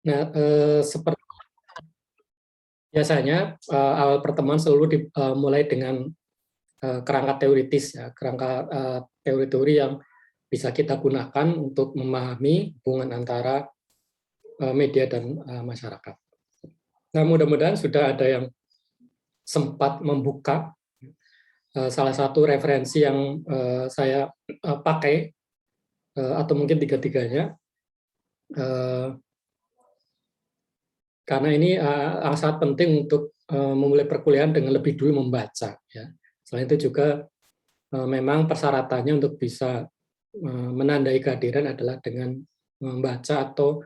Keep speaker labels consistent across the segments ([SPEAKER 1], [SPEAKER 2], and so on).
[SPEAKER 1] Nah, seperti biasanya awal pertemuan selalu dimulai dengan kerangka teoritis, ya, kerangka teori-teori yang bisa kita gunakan untuk memahami hubungan antara media dan masyarakat. Nah, mudah-mudahan sudah ada yang sempat membuka salah satu referensi yang saya pakai, atau mungkin tiga-tiganya, karena ini sangat penting untuk memulai perkuliahan dengan lebih dulu membaca. Ya. Selain itu juga memang persyaratannya untuk bisa menandai kehadiran adalah dengan membaca atau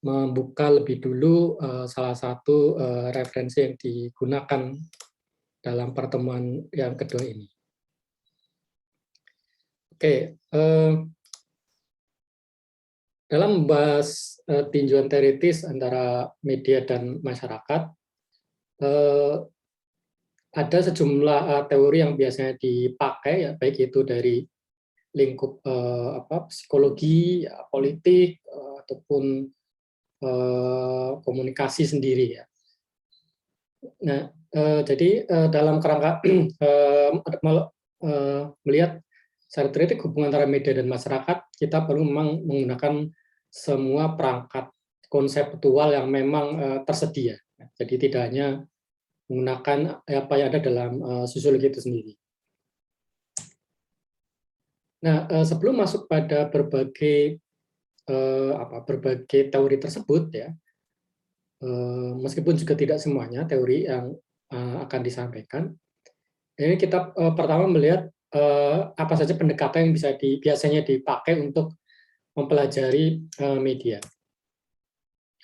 [SPEAKER 1] membuka lebih dulu salah satu referensi yang digunakan dalam pertemuan yang kedua ini. Oke, dalam membahas tinjauan teoritis antara media dan masyarakat, ada sejumlah teori yang biasanya dipakai, ya, baik itu dari lingkup psikologi, ya, politik, ataupun komunikasi sendiri, ya. Nah, jadi dalam kerangka melihat secara teoretik hubungan antara media dan masyarakat, kita perlu memang menggunakan semua perangkat konseptual yang memang tersedia. Jadi tidak hanya menggunakan apa yang ada dalam sosiologi itu sendiri. Nah, sebelum masuk pada berbagai teori tersebut, ya, meskipun juga tidak semuanya teori yang akan disampaikan, ini kita pertama melihat apa saja pendekatan yang biasanya dipakai untuk mempelajari media.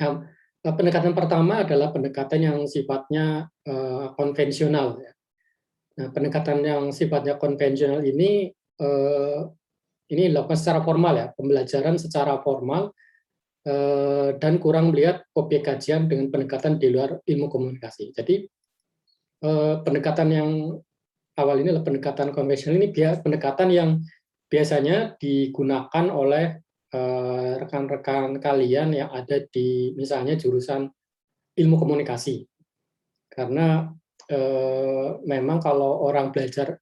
[SPEAKER 1] Nah, pendekatan pertama adalah pendekatan yang sifatnya konvensional. Ya. Nah, pendekatan yang sifatnya konvensional ini dilakukan secara formal, ya, pembelajaran secara formal, dan kurang melihat objek kajian dengan pendekatan di luar ilmu komunikasi. Jadi pendekatan yang awal ini adalah pendekatan konvensional, ini pendekatan yang biasanya digunakan oleh rekan-rekan kalian yang ada di misalnya jurusan ilmu komunikasi. Karena memang kalau orang belajar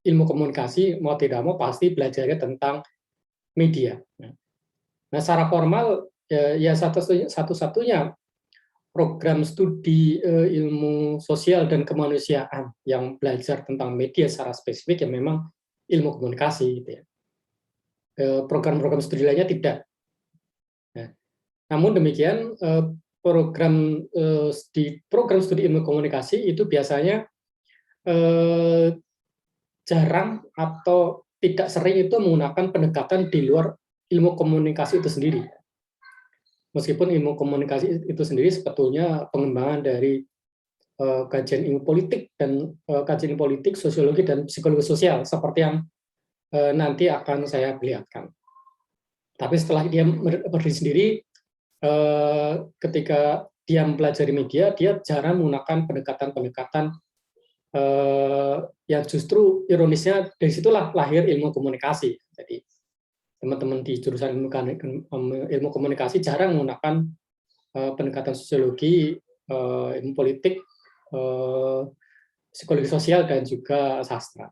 [SPEAKER 1] ilmu komunikasi, mau tidak mau pasti belajarnya tentang media. Nah, secara formal, ya satu-satunya program studi ilmu sosial dan kemanusiaan yang belajar tentang media secara spesifik yang memang ilmu komunikasi, gitu ya. Program-program studi lainnya tidak. Nah, namun demikian, program studi ilmu komunikasi itu biasanya jarang atau tidak sering itu menggunakan pendekatan di luar ilmu komunikasi itu sendiri. Meskipun ilmu komunikasi itu sendiri sebetulnya pengembangan dari kajian ilmu politik dan kajian politik, sosiologi, dan psikologi sosial, seperti yang nanti akan saya perlihatkan. Tapi setelah dia berdiri sendiri, ketika dia mempelajari media, dia jarang menggunakan pendekatan-pendekatan yang justru ironisnya dari situlah lahir ilmu komunikasi. Jadi teman-teman di jurusan ilmu komunikasi jarang menggunakan pendekatan sosiologi, ilmu politik, psikologi sosial, dan juga sastra.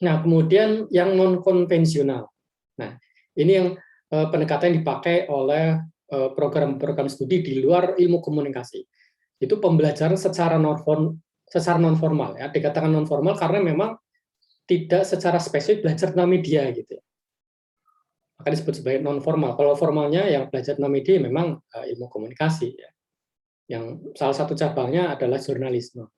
[SPEAKER 1] Nah, kemudian yang non-konvensional. Nah, ini yang pendekatan yang dipakai oleh program-program studi di luar ilmu komunikasi. Itu pembelajaran secara non-formal. Ya. Dikatakan non-formal karena memang tidak secara spesifik belajar tentang media, gitu ya. Maka disebut sebagai non-formal. Kalau formalnya yang belajar tentang media memang ilmu komunikasi, ya. Yang salah satu cabangnya adalah jurnalisme.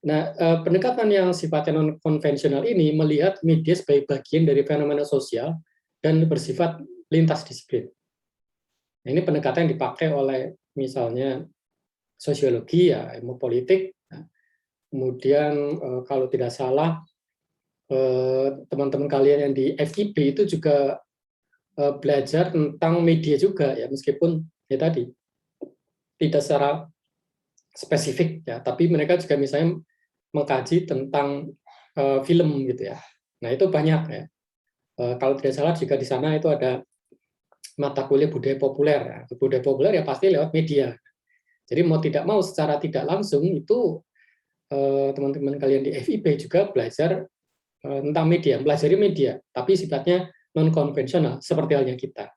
[SPEAKER 1] Nah, pendekatan yang sifatnya non-konvensional ini melihat media sebagai bagian dari fenomena sosial dan bersifat lintas disiplin. Nah, ini pendekatan yang dipakai oleh misalnya sosiologi, ya, ilmu politik. Nah, kemudian kalau tidak salah teman-teman kalian yang di FIB itu juga belajar tentang media juga, ya, meskipun ya tadi tidak secara spesifik, ya, tapi mereka juga misalnya mengkaji tentang film, gitu ya. Nah, itu banyak, ya. Kalau tidak salah juga di sana itu ada mata kuliah budaya populer. Budaya populer ya pasti lewat media. Jadi mau tidak mau secara tidak langsung itu teman-teman kalian di FIB juga belajar tentang media, pelajari media, tapi sifatnya non konvensional seperti halnya kita.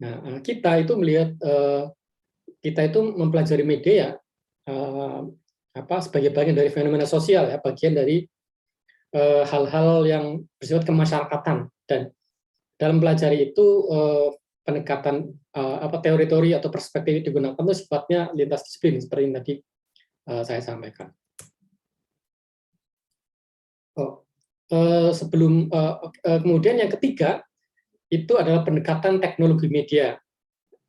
[SPEAKER 1] Nah, kita itu melihat kita itu mempelajari media sebagai bagian dari fenomena sosial ya, bagian dari hal-hal yang bersifat kemasyarakatan, dan dalam pelajari itu pendekatan teori-teori atau perspektif yang digunakan itu sifatnya lintas disiplin seperti yang tadi saya sampaikan. Kemudian yang ketiga itu adalah pendekatan teknologi media.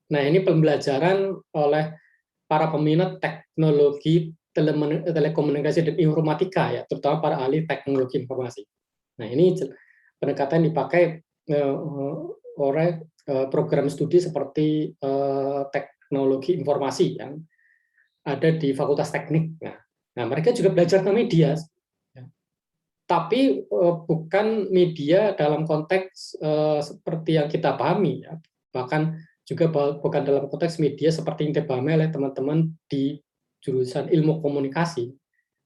[SPEAKER 1] Nah, ini pembelajaran oleh para peminat teknologi telekomunikasi dan informatika ya, terutama para ahli teknologi informasi. Nah, ini pendekatan dipakai oleh program studi seperti teknologi informasi yang ada di Fakultas Teknik. Nah, mereka juga belajar tentang media, tapi bukan media dalam konteks seperti yang kita pahami, ya. Bahkan juga bukan dalam konteks media seperti yang dipahami oleh teman-teman di jurusan ilmu komunikasi,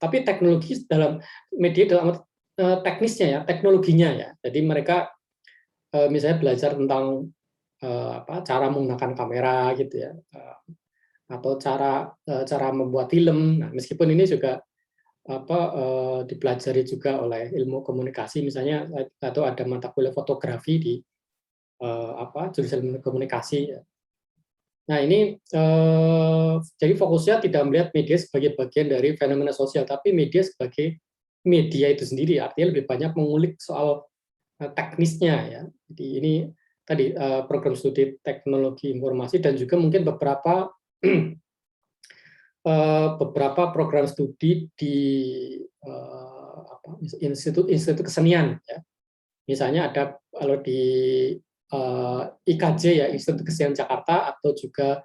[SPEAKER 1] tapi teknologi dalam media dalam teknisnya ya, teknologinya ya. Jadi mereka misalnya belajar tentang cara menggunakan kamera gitu ya, atau cara membuat film. Nah, meskipun ini juga dipelajari juga oleh ilmu komunikasi, misalnya atau ada mata kuliah fotografi di jurusan ilmu komunikasi. Nah, ini jadi fokusnya tidak melihat media sebagai bagian dari fenomena sosial, tapi media sebagai media itu sendiri, artinya lebih banyak mengulik soal teknisnya ya. Jadi ini tadi program studi teknologi informasi dan juga mungkin beberapa program studi di institut kesenian ya. Misalnya ada kalau di IKJ ya, Institut Kesenian Jakarta, atau juga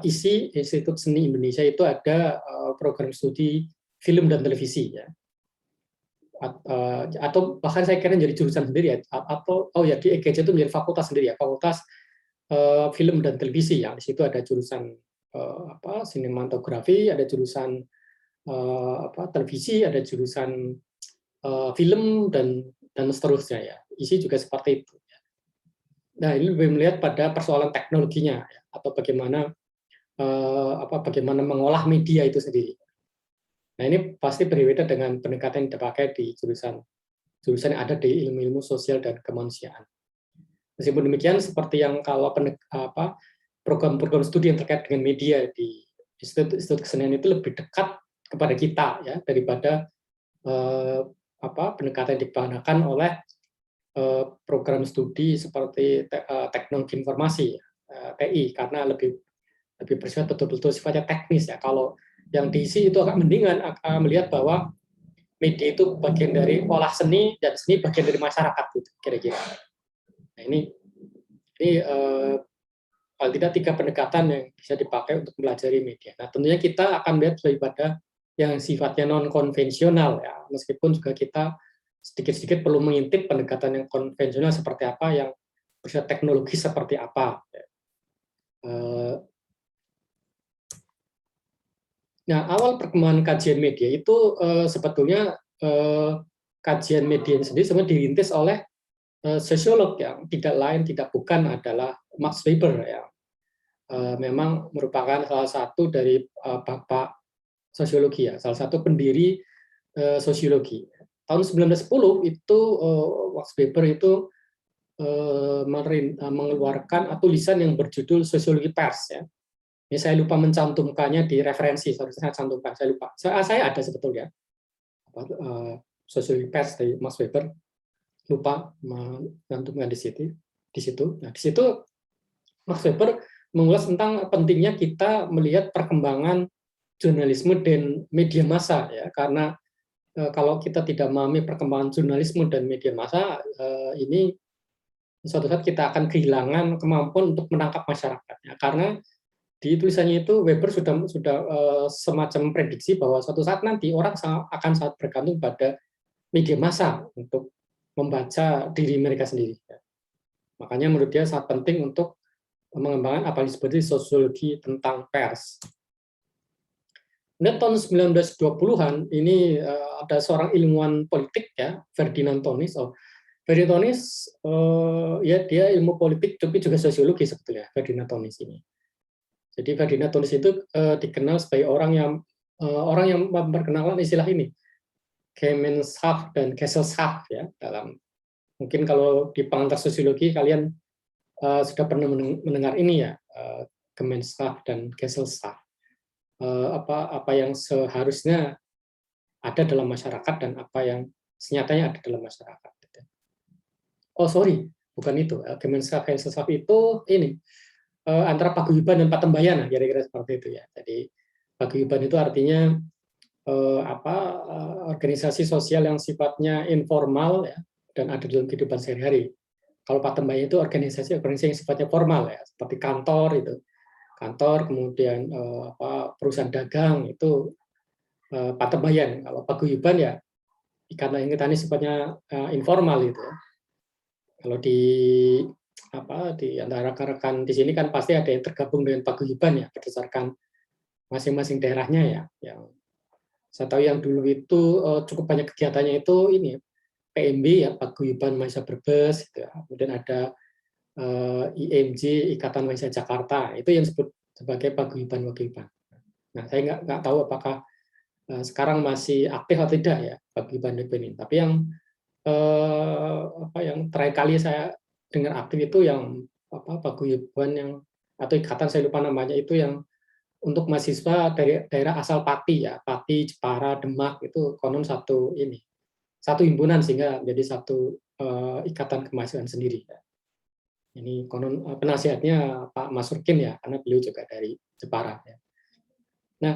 [SPEAKER 1] ISI, Institut Seni Indonesia, itu ada program studi film dan televisi ya. Atau bahkan saya kira jadi jurusan sendiri ya, atau di IKJ itu menjadi fakultas sendiri ya, fakultas film dan televisi ya. Di situ ada jurusan sinematografi, ada jurusan televisi, ada jurusan film dan seterusnya ya. Isi juga seperti itu. Nah, ini lebih melihat pada persoalan teknologinya ya, atau bagaimana bagaimana mengolah media itu sendiri. Nah, ini pasti berbeda dengan pendekatan yang dipakai di jurusan yang ada di ilmu-ilmu sosial dan kemanusiaan. Meskipun demikian, seperti yang kalau program-program studi yang terkait dengan media di Institut Kesenian itu lebih dekat kepada kita ya, daripada pendekatan yang digunakan oleh program studi seperti teknologi informasi TI, karena lebih bersifat betul-betul sifatnya teknis ya. Kalau yang diisi itu agak mendingan melihat bahwa media itu bagian dari olah seni dan seni bagian dari masyarakat gitu kira-kira. Nah, ini paling tidak 3 pendekatan yang bisa dipakai untuk mempelajari media. Nah, tentunya kita akan melihat daripada yang sifatnya non konvensional ya, meskipun juga kita sedikit-sedikit perlu mengintip pendekatan yang konvensional seperti apa, yang bersifat teknologi seperti apa. Nah, awal perkembangan kajian media itu sebetulnya kajian media sendiri sebenarnya dirintis oleh sosiolog yang tidak bukan adalah Max Weber ya. Memang merupakan salah satu dari bapak sosiologi ya, salah satu pendiri sosiologi. Tahun 1910 itu Max Weber itu mengeluarkan tulisan yang berjudul Sosiologi Pers ya. Ini saya lupa mencantumkannya di referensi, saya cantumkan, saya lupa. Saya ada sebetulnya Sosiologi Pers dari Max Weber, lupa mencantumkan di situ. Nah, di situ Max Weber mengulas tentang pentingnya kita melihat perkembangan jurnalisme dan media massa ya, karena kalau kita tidak memahami perkembangan jurnalisme dan media massa, ini suatu saat kita akan kehilangan kemampuan untuk menangkap masyarakat ya. Karena di tulisannya itu Weber sudah semacam prediksi bahwa suatu saat nanti orang akan sangat bergantung pada media massa untuk membaca diri mereka sendiri. Makanya menurut dia sangat penting untuk mengembangkan apa yang disebut sosiologi tentang pers. Kemudian tahun 1920-an ini ada seorang ilmuwan politik ya, Ferdinand Tonis. Ferdinand Tonis ya dia ilmu politik tapi juga sosiologi sebetulnya Ferdinand Tonis ini. Jadi Ferdinand Tonis itu dikenal sebagai orang yang memperkenalkan istilah ini, Gemeinschaft dan Gesellschaft ya, dalam mungkin kalau di pengantar sosiologi kalian sudah pernah mendengar ini ya, Gemeinschaft dan Gesellschaft. Apa yang seharusnya ada dalam masyarakat dan apa yang senyatanya ada dalam masyarakat. Oh sorry, bukan itu. Gemeinschaft Gesellschaft itu ini antara paguyuban dan patembayan, kira-kira seperti itu ya. Jadi paguyuban itu artinya organisasi sosial yang sifatnya informal ya, dan ada dalam kehidupan sehari-hari. Kalau patembayan itu organisasi yang sifatnya formal ya, seperti kantor itu. Kantor, kemudian perusahaan dagang itu patembayan. Kalau paguyuban ya karena ini sifatnya informal itu. Kalau di antara rekan-rekan di sini kan pasti ada yang tergabung dengan paguyuban ya berdasarkan masing-masing daerahnya ya. Yang saya tahu yang dulu itu cukup banyak kegiatannya itu ini PMB ya, Paguyuban Mahasiswa Brebes gitu ya. Kemudian ada IMJ, Ikatan Mahasiswa Jakarta, itu yang disebut sebagai paguyuban-paguyuban. Nah, saya nggak tahu apakah sekarang masih aktif atau tidak ya paguyuban ini. Tapi yang terakhir kali saya dengar aktif itu yang paguyuban yang atau ikatan saya lupa namanya itu yang untuk mahasiswa dari daerah asal Pati ya, Pati, Jepara, Demak itu konon satu himpunan sehingga menjadi satu ikatan kemahasiswaan sendiri. Ini konon penasihatnya Pak Masurkin ya, karena beliau juga dari Jepara. Ya. Nah,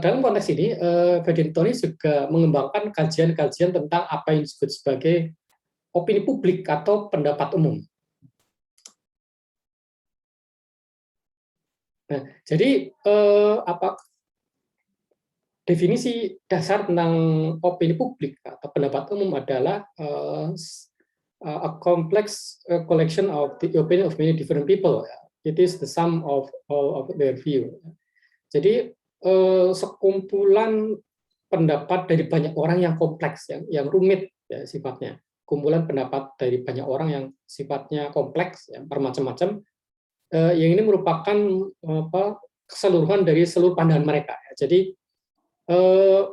[SPEAKER 1] dalam konteks ini, Ferdinand Tonis juga mengembangkan kajian-kajian tentang apa yang disebut sebagai opini publik atau pendapat umum. Nah, jadi definisi dasar tentang opini publik atau pendapat umum adalah a complex collection of the opinion of many different people. It is the sum of all of their view. Jadi sekumpulan pendapat dari banyak orang yang kompleks, yang rumit ya, sifatnya. Kumpulan pendapat dari banyak orang yang sifatnya kompleks, yang bermacam-macam. Yang ini merupakan keseluruhan dari seluruh pandangan mereka. Jadi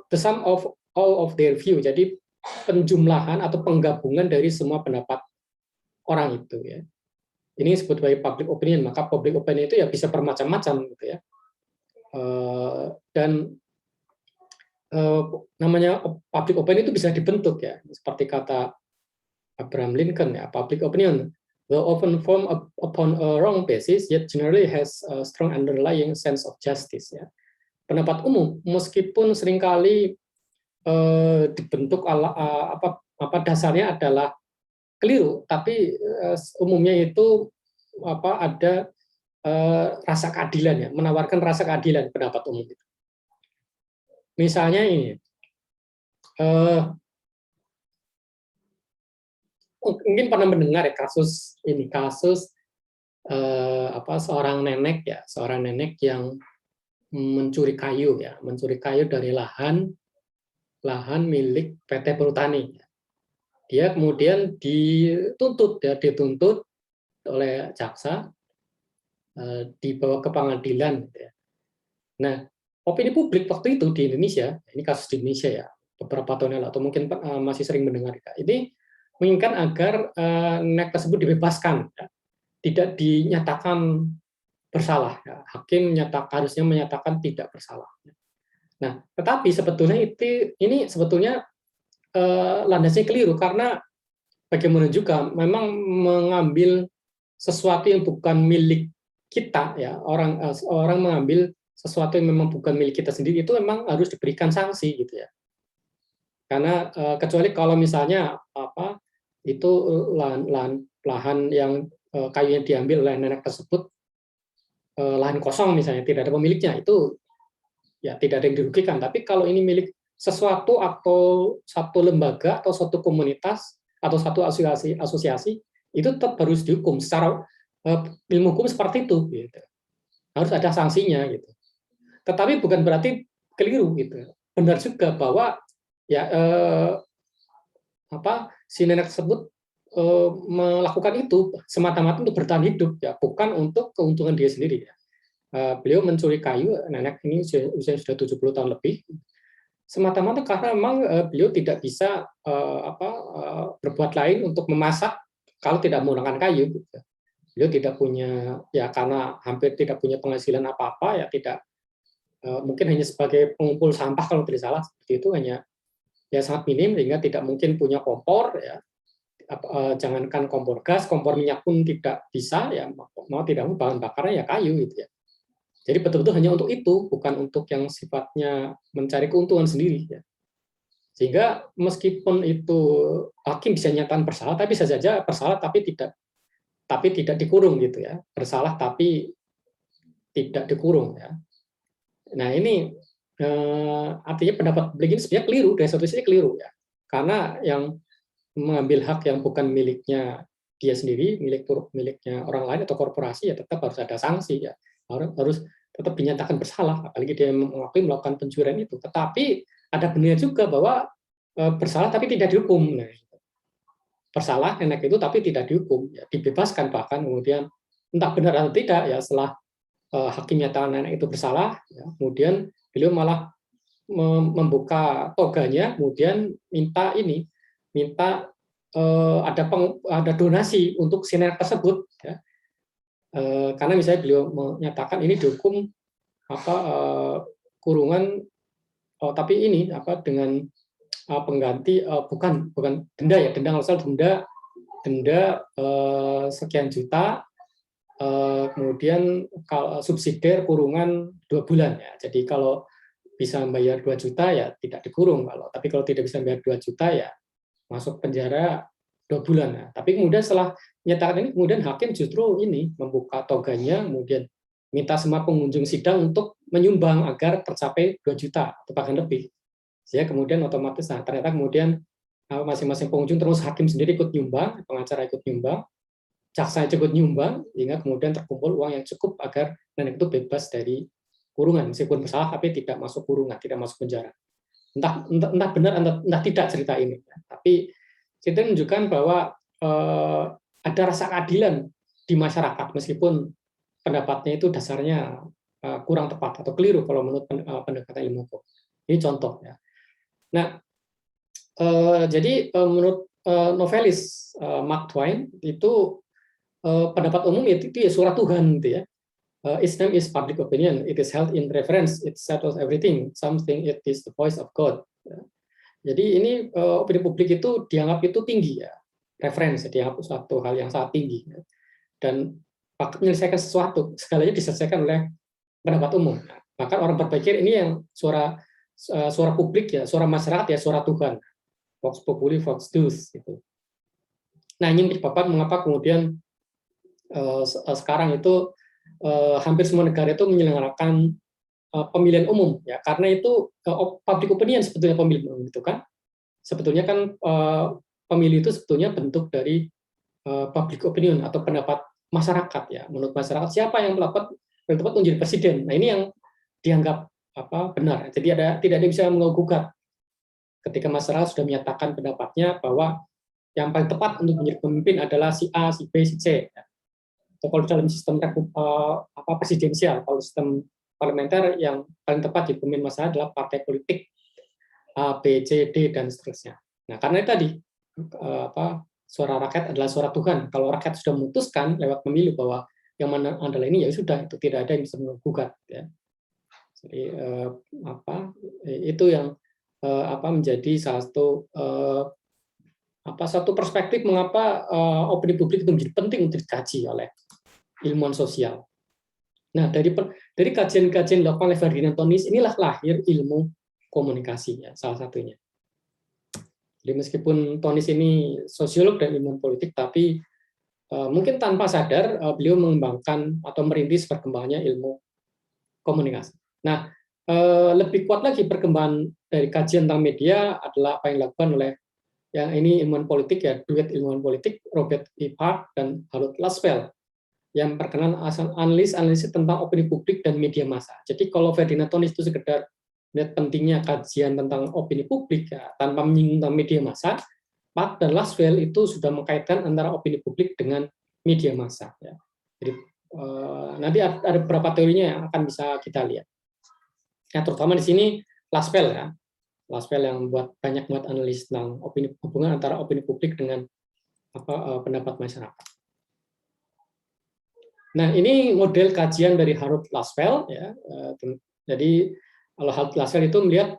[SPEAKER 1] the sum of all of their view. Jadi penjumlahan atau penggabungan dari semua pendapat orang itu ya. Ini disebut sebagai public opinion. Maka public opinion itu ya bisa bermacam-macam gitu ya. Dan namanya public opinion itu bisa dibentuk ya. Seperti kata Abraham Lincoln ya, public opinion though often formed upon a wrong basis yet generally has a strong underlying sense of justice ya. Pendapat umum meskipun seringkali dibentuk dasarnya adalah keliru, tapi umumnya itu ada rasa keadilan ya, menawarkan rasa keadilan pendapat umum itu. Misalnya ini, mungkin pernah mendengar ya kasus seorang nenek yang mencuri kayu dari lahan milik PT Perhutani. Dia kemudian dituntut oleh jaksa, dibawa ke pengadilan. Nah, opini publik waktu itu di Indonesia, ini kasus di Indonesia ya, beberapa tahun lalu atau mungkin masih sering mendengar, ini menginginkan agar nenek tersebut dibebaskan, ya. Tidak dinyatakan bersalah. Ya. Hakim harusnya menyatakan tidak bersalah. Nah, tetapi sebetulnya ini sebetulnya landasnya keliru karena bagaimana juga memang mengambil sesuatu yang bukan milik kita ya, orang mengambil sesuatu yang memang bukan milik kita sendiri itu memang harus diberikan sanksi gitu ya. Karena kecuali kalau misalnya itu lahan yang kayunya diambil oleh nenek tersebut, lahan kosong misalnya tidak ada pemiliknya, itu ya tidak ada yang dirugikan. Tapi kalau ini milik sesuatu atau satu lembaga atau suatu komunitas atau satu asosiasi itu tetap harus dihukum secara ilmu hukum seperti itu gitu. Harus ada sanksinya gitu. Tetapi bukan berarti keliru gitu. Benar juga bahwa ya si nenek tersebut melakukan itu semata-mata untuk bertahan hidup ya, bukan untuk keuntungan dia sendiri ya. Beliau mencuri kayu, nenek ini usia sudah 70 tahun lebih, semata-mata karena memang beliau tidak bisa berbuat lain untuk memasak kalau tidak menggunakan kayu gitu. Beliau tidak punya, ya karena hampir tidak punya penghasilan apa-apa, ya tidak, mungkin hanya sebagai pengumpul sampah kalau tidak salah, seperti itu, hanya ya sangat minim, sehingga tidak mungkin punya kompor ya, jangankan kompor gas, kompor minyak pun tidak bisa ya, mau tidak mau bahan bakarnya ya kayu gitu ya. Jadi betul-betul hanya untuk itu, bukan untuk yang sifatnya mencari keuntungan sendiri ya. Sehingga meskipun itu hakim bisa nyatakan bersalah, tapi bisa saja bersalah tapi tidak dikurung gitu ya, bersalah tapi tidak dikurung ya. Nah ini artinya pendapat publik ini sebenarnya keliru, dari satu sisi keliru ya, karena yang mengambil hak yang bukan miliknya dia sendiri, miliknya orang lain atau korporasi, ya tetap harus ada sanksi ya, harus tetap dinyatakan bersalah, apalagi dia mengakui melakukan pencurian itu. Tetapi ada benarnya juga bahwa bersalah tapi tidak dihukum. Nah, bersalah nenek itu tapi tidak dihukum, ya, dibebaskan, bahkan kemudian entah benar atau tidak ya, setelah hakim nyatakan nenek itu bersalah, ya, kemudian beliau malah membuka toganya, kemudian minta ada donasi untuk si nenek tersebut ya. Karena misalnya beliau menyatakan ini dihukum kurungan, tapi ini dengan pengganti, bukan denda ya, denda nggak salah, denda sekian juta, kemudian kalau subsidiar kurungan 2 bulan ya. Jadi kalau bisa membayar 2 juta ya tidak dikurung, tapi kalau tidak bisa membayar 2 juta ya masuk penjara 2 bulan ya. Tapi kemudian setelah menyatakan ini, kemudian hakim justru ini membuka toganya, kemudian minta semua pengunjung sidang untuk menyumbang agar tercapai 2 juta atau bahkan lebih. Sehingga kemudian otomatis, ternyata kemudian masing-masing pengunjung, terus hakim sendiri ikut nyumbang, pengacara ikut nyumbang, jaksa ikut nyumbang, sehingga kemudian terkumpul uang yang cukup agar nenek itu bebas dari kurungan, meskipun bersalah tapi tidak masuk kurungan, tidak masuk penjara. Entah benar entah tidak cerita ini, tapi cerita menunjukkan bahwa ada rasa keadilan di masyarakat, meskipun pendapatnya itu dasarnya kurang tepat atau keliru kalau menurut pendekatan ilmu hukum. Ini contoh ya. Nah, jadi menurut novelis Mark Twain itu pendapat umum itu ya suara Tuhan gitu ya. Its name is public opinion. It is held in reverence. It settles everything. Something it is the voice of God. Jadi ini opini publik itu dianggap itu tinggi ya, referensi, dianggap suatu hal yang sangat tinggi ya. Dan menyelesaikan sesuatu segalanya diselesaikan oleh pendapat umum. Bahkan orang berpikir ini yang suara publik ya, suara masyarakat ya, suara Tuhan. Vox populi, vox deus gitu. Nah ini menyebabkan mengapa kemudian sekarang itu hampir semua negara itu menyelenggarakan pemilihan umum ya, karena itu public opinion sebetulnya pemilihan umum itu kan, sebetulnya kan pemilih itu sebetulnya bentuk dari public opinion atau pendapat masyarakat ya. Menurut masyarakat siapa yang tepat menjadi presiden. Nah ini yang dianggap benar. Jadi tidak ada yang bisa menggugat ketika masyarakat sudah menyatakan pendapatnya bahwa yang paling tepat untuk menjadi pemimpin adalah si A, si B, si C. Atau kalau dalam sistem presidensial, kalau sistem parlementer yang paling tepat di pemimpin masyarakat adalah partai politik A, B, C, D dan seterusnya. Nah karena itu tadi suara rakyat adalah suara Tuhan. Kalau rakyat sudah memutuskan lewat pemilu bahwa yang mana adalah ini, ya sudah, itu tidak ada yang bisa menggugat ya. Jadi itu yang menjadi satu perspektif mengapa opini publik itu menjadi penting untuk dikaji oleh ilmuwan sosial. Nah dari kajian-kajian dilakukan oleh Ferdinand Tonis, inilah lahir ilmu komunikasi ya, salah satunya. Jadi meskipun Tonis ini sosiolog dan ilmuwan politik, tapi mungkin tanpa sadar beliau mengembangkan atau merintis perkembangannya ilmu komunikasi. Nah, lebih kuat lagi perkembangan dari kajian tentang media adalah apa yang dilakukan oleh yang ini ilmuwan politik ya, duet ilmuwan politik Robert E. Park dan Harold Laswell yang berkenan analisis tentang opini publik dan media massa. Jadi kalau Ferdinand Tönnies itu sekedar melihat pentingnya kajian tentang opini publik ya, tanpa menyinggung tentang media massa, Park dan Laswell itu sudah mengkaitkan antara opini publik dengan media massa. Ya. Jadi nanti ada beberapa teorinya yang akan bisa kita lihat. Ya, terutama di sini Laswell ya, Laswell yang banyak buat analisis tentang hubungan antara opini publik dengan pendapat masyarakat. Nah, ini model kajian dari Harold Laswell ya. Jadi kalau Harold Laswell itu melihat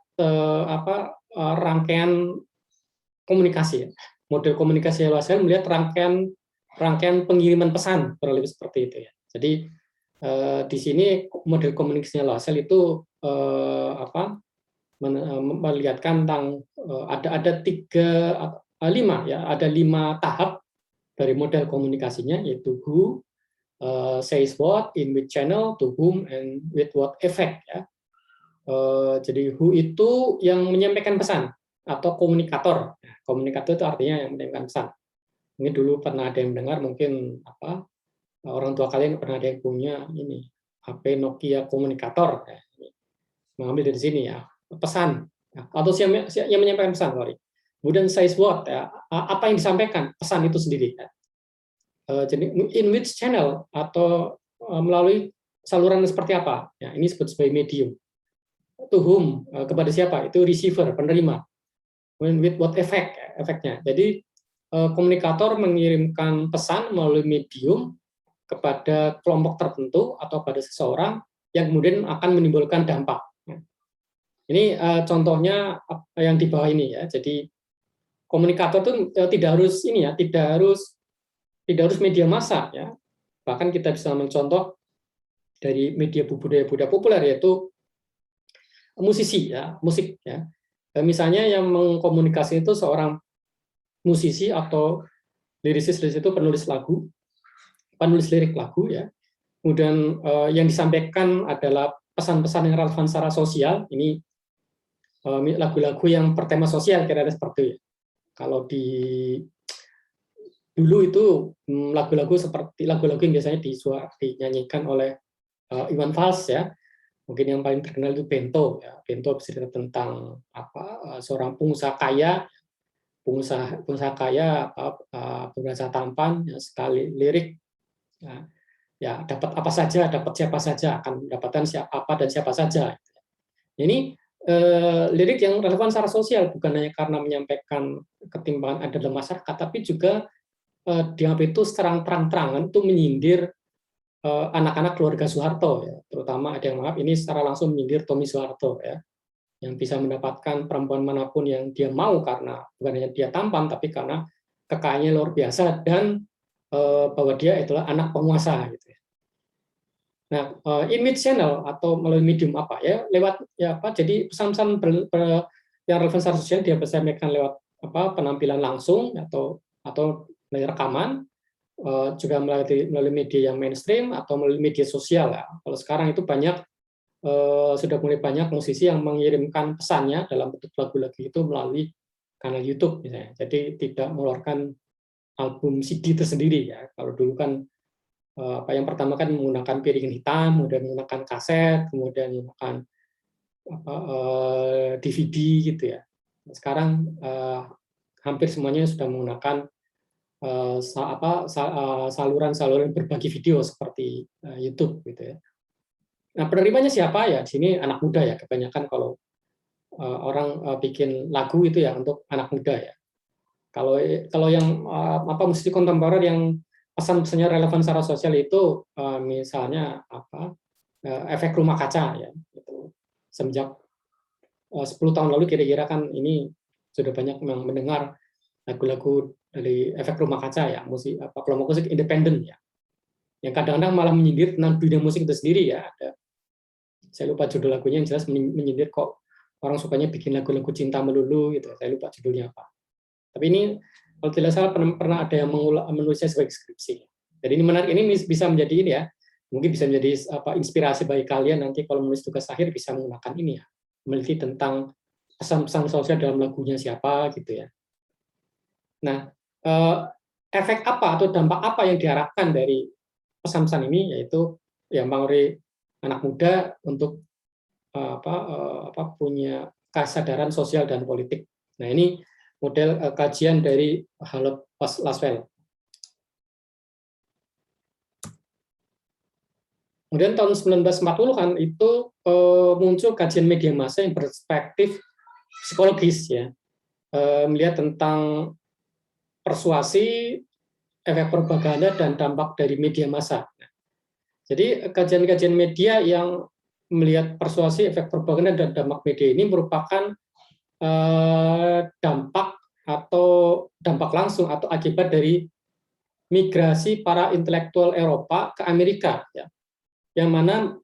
[SPEAKER 1] rangkaian komunikasi. Model komunikasi Laswell melihat rangkaian pengiriman pesan, kurang lebih seperti itu ya. Jadi di sini model komunikasinya Laswell itu melihatkan tentang ada lima tahap dari model komunikasinya, yaitu who, says what, in which channel, to whom, and with what effect ya. Jadi who itu yang menyampaikan pesan atau komunikator. Komunikator itu artinya yang menyampaikan pesan. Ini dulu pernah ada yang mendengar, mungkin orang tua kalian pernah ada yang punya ini HP Nokia komunikator. Mengambil dari sini ya, pesan atau siapa yang menyampaikan pesan, sorry. Kemudian says what ya, apa yang disampaikan, pesan itu sendiri ya. Jadi in which channel atau melalui saluran seperti apa ya, ini disebut sebagai medium. To whom, kepada siapa, itu receiver, penerima. With what effect, efeknya. Jadi komunikator mengirimkan pesan melalui medium kepada kelompok tertentu atau pada seseorang yang kemudian akan menimbulkan dampak. Ini contohnya yang di bawah ini ya. Jadi komunikator itu tidak harus ini ya, tidak harus media massa ya. Bahkan kita bisa mencontoh dari media budaya populer, yaitu musisi ya, musik ya. Misalnya yang mengkomunikasi itu seorang musisi atau lirisis itu penulis lirik lagu ya. Kemudian yang disampaikan adalah pesan-pesan yang relevan secara sosial. Ini lagu-lagu yang bertema sosial kira-kira seperti itu. Kalau dulu itu lagu-lagu yang biasanya dinyanyikan oleh Iwan Fals ya. Mungkin yang paling terkenal itu Bento ya. Bento bercerita tentang seorang pengusaha kaya pengusaha tampan ya, sekali lirik ya dapat apa saja, dapat siapa saja, akan mendapatkan siapa dan siapa saja. Ini lirik yang relevan secara sosial, bukan hanya karena menyampaikan ketimpangan ada dalam masyarakat, tapi juga dianggap itu terang-terangan itu menyindir anak-anak keluarga Soeharto ya. Terutama ada yang menganggap ini secara langsung menyindir Tommy Soeharto ya, yang bisa mendapatkan perempuan manapun yang dia mau karena bukan hanya dia tampan, tapi karena kekayaannya luar biasa dan bahwa dia adalah anak penguasa gitu ya. Nah, image channel atau melalui medium apa ya, lewat ya apa, jadi pesan-pesan yang relevan secara sosial dia bisa sampaikan lewat penampilan langsung atau melalui rekaman, juga melalui media yang mainstream atau melalui media sosial ya. Kalau sekarang itu sudah mulai banyak musisi yang mengirimkan pesannya dalam bentuk lagu-lagu itu melalui kanal YouTube misalnya. Jadi tidak mengeluarkan album CD tersendiri ya. Kalau dulu kan yang pertama kan menggunakan piringan hitam, kemudian menggunakan kaset, kemudian menggunakan DVD gitu ya. Sekarang hampir semuanya sudah menggunakan saluran-saluran berbagi video seperti YouTube gitu ya. Nah, penerimanya siapa ya? Di sini anak muda ya, kebanyakan kalau orang bikin lagu itu ya untuk anak muda ya. Kalau yang musisi kontemporer yang pesan-pesannya relevan secara sosial itu misalnya efek rumah kaca ya. Gitu. Semenjak 10 tahun lalu kira-kira kan ini sudah banyak yang mendengar lagu-lagu dari efek rumah kaca ya, kelompok musik independen ya. Yang kadang-kadang malah menyindir tentang dunia musik itu sendiri ya. Saya lupa judul lagunya, yang jelas menyindir kok orang sukanya bikin lagu-lagu cinta melulu gitu. Saya lupa judulnya apa. Tapi ini kalau tidak salah pernah ada yang menulisnya sebagai skripsi. Jadi ini menarik, ini bisa menjadi ini ya, mungkin bisa menjadi inspirasi bagi kalian nanti kalau menulis tugas akhir bisa menggunakan ini ya, meneliti tentang pesan-pesan sosial dalam lagunya siapa gitu ya. Nah, eh, efek apa atau dampak apa yang diharapkan dari pesan-pesan ini, yaitu yang mempengaruhi anak muda untuk punya kesadaran sosial dan politik. Nah, ini model kajian dari Halep Laswell. Kemudian tahun 1940-an itu muncul kajian media massa yang berperspektif psikologis, ya, melihat tentang persuasi, efek propaganda, dan dampak dari media massa. Jadi kajian-kajian media yang melihat persuasi, efek propaganda, dan dampak media ini merupakan dampak atau dampak langsung atau akibat dari migrasi para intelektual Eropa ke Amerika, ya, yang mana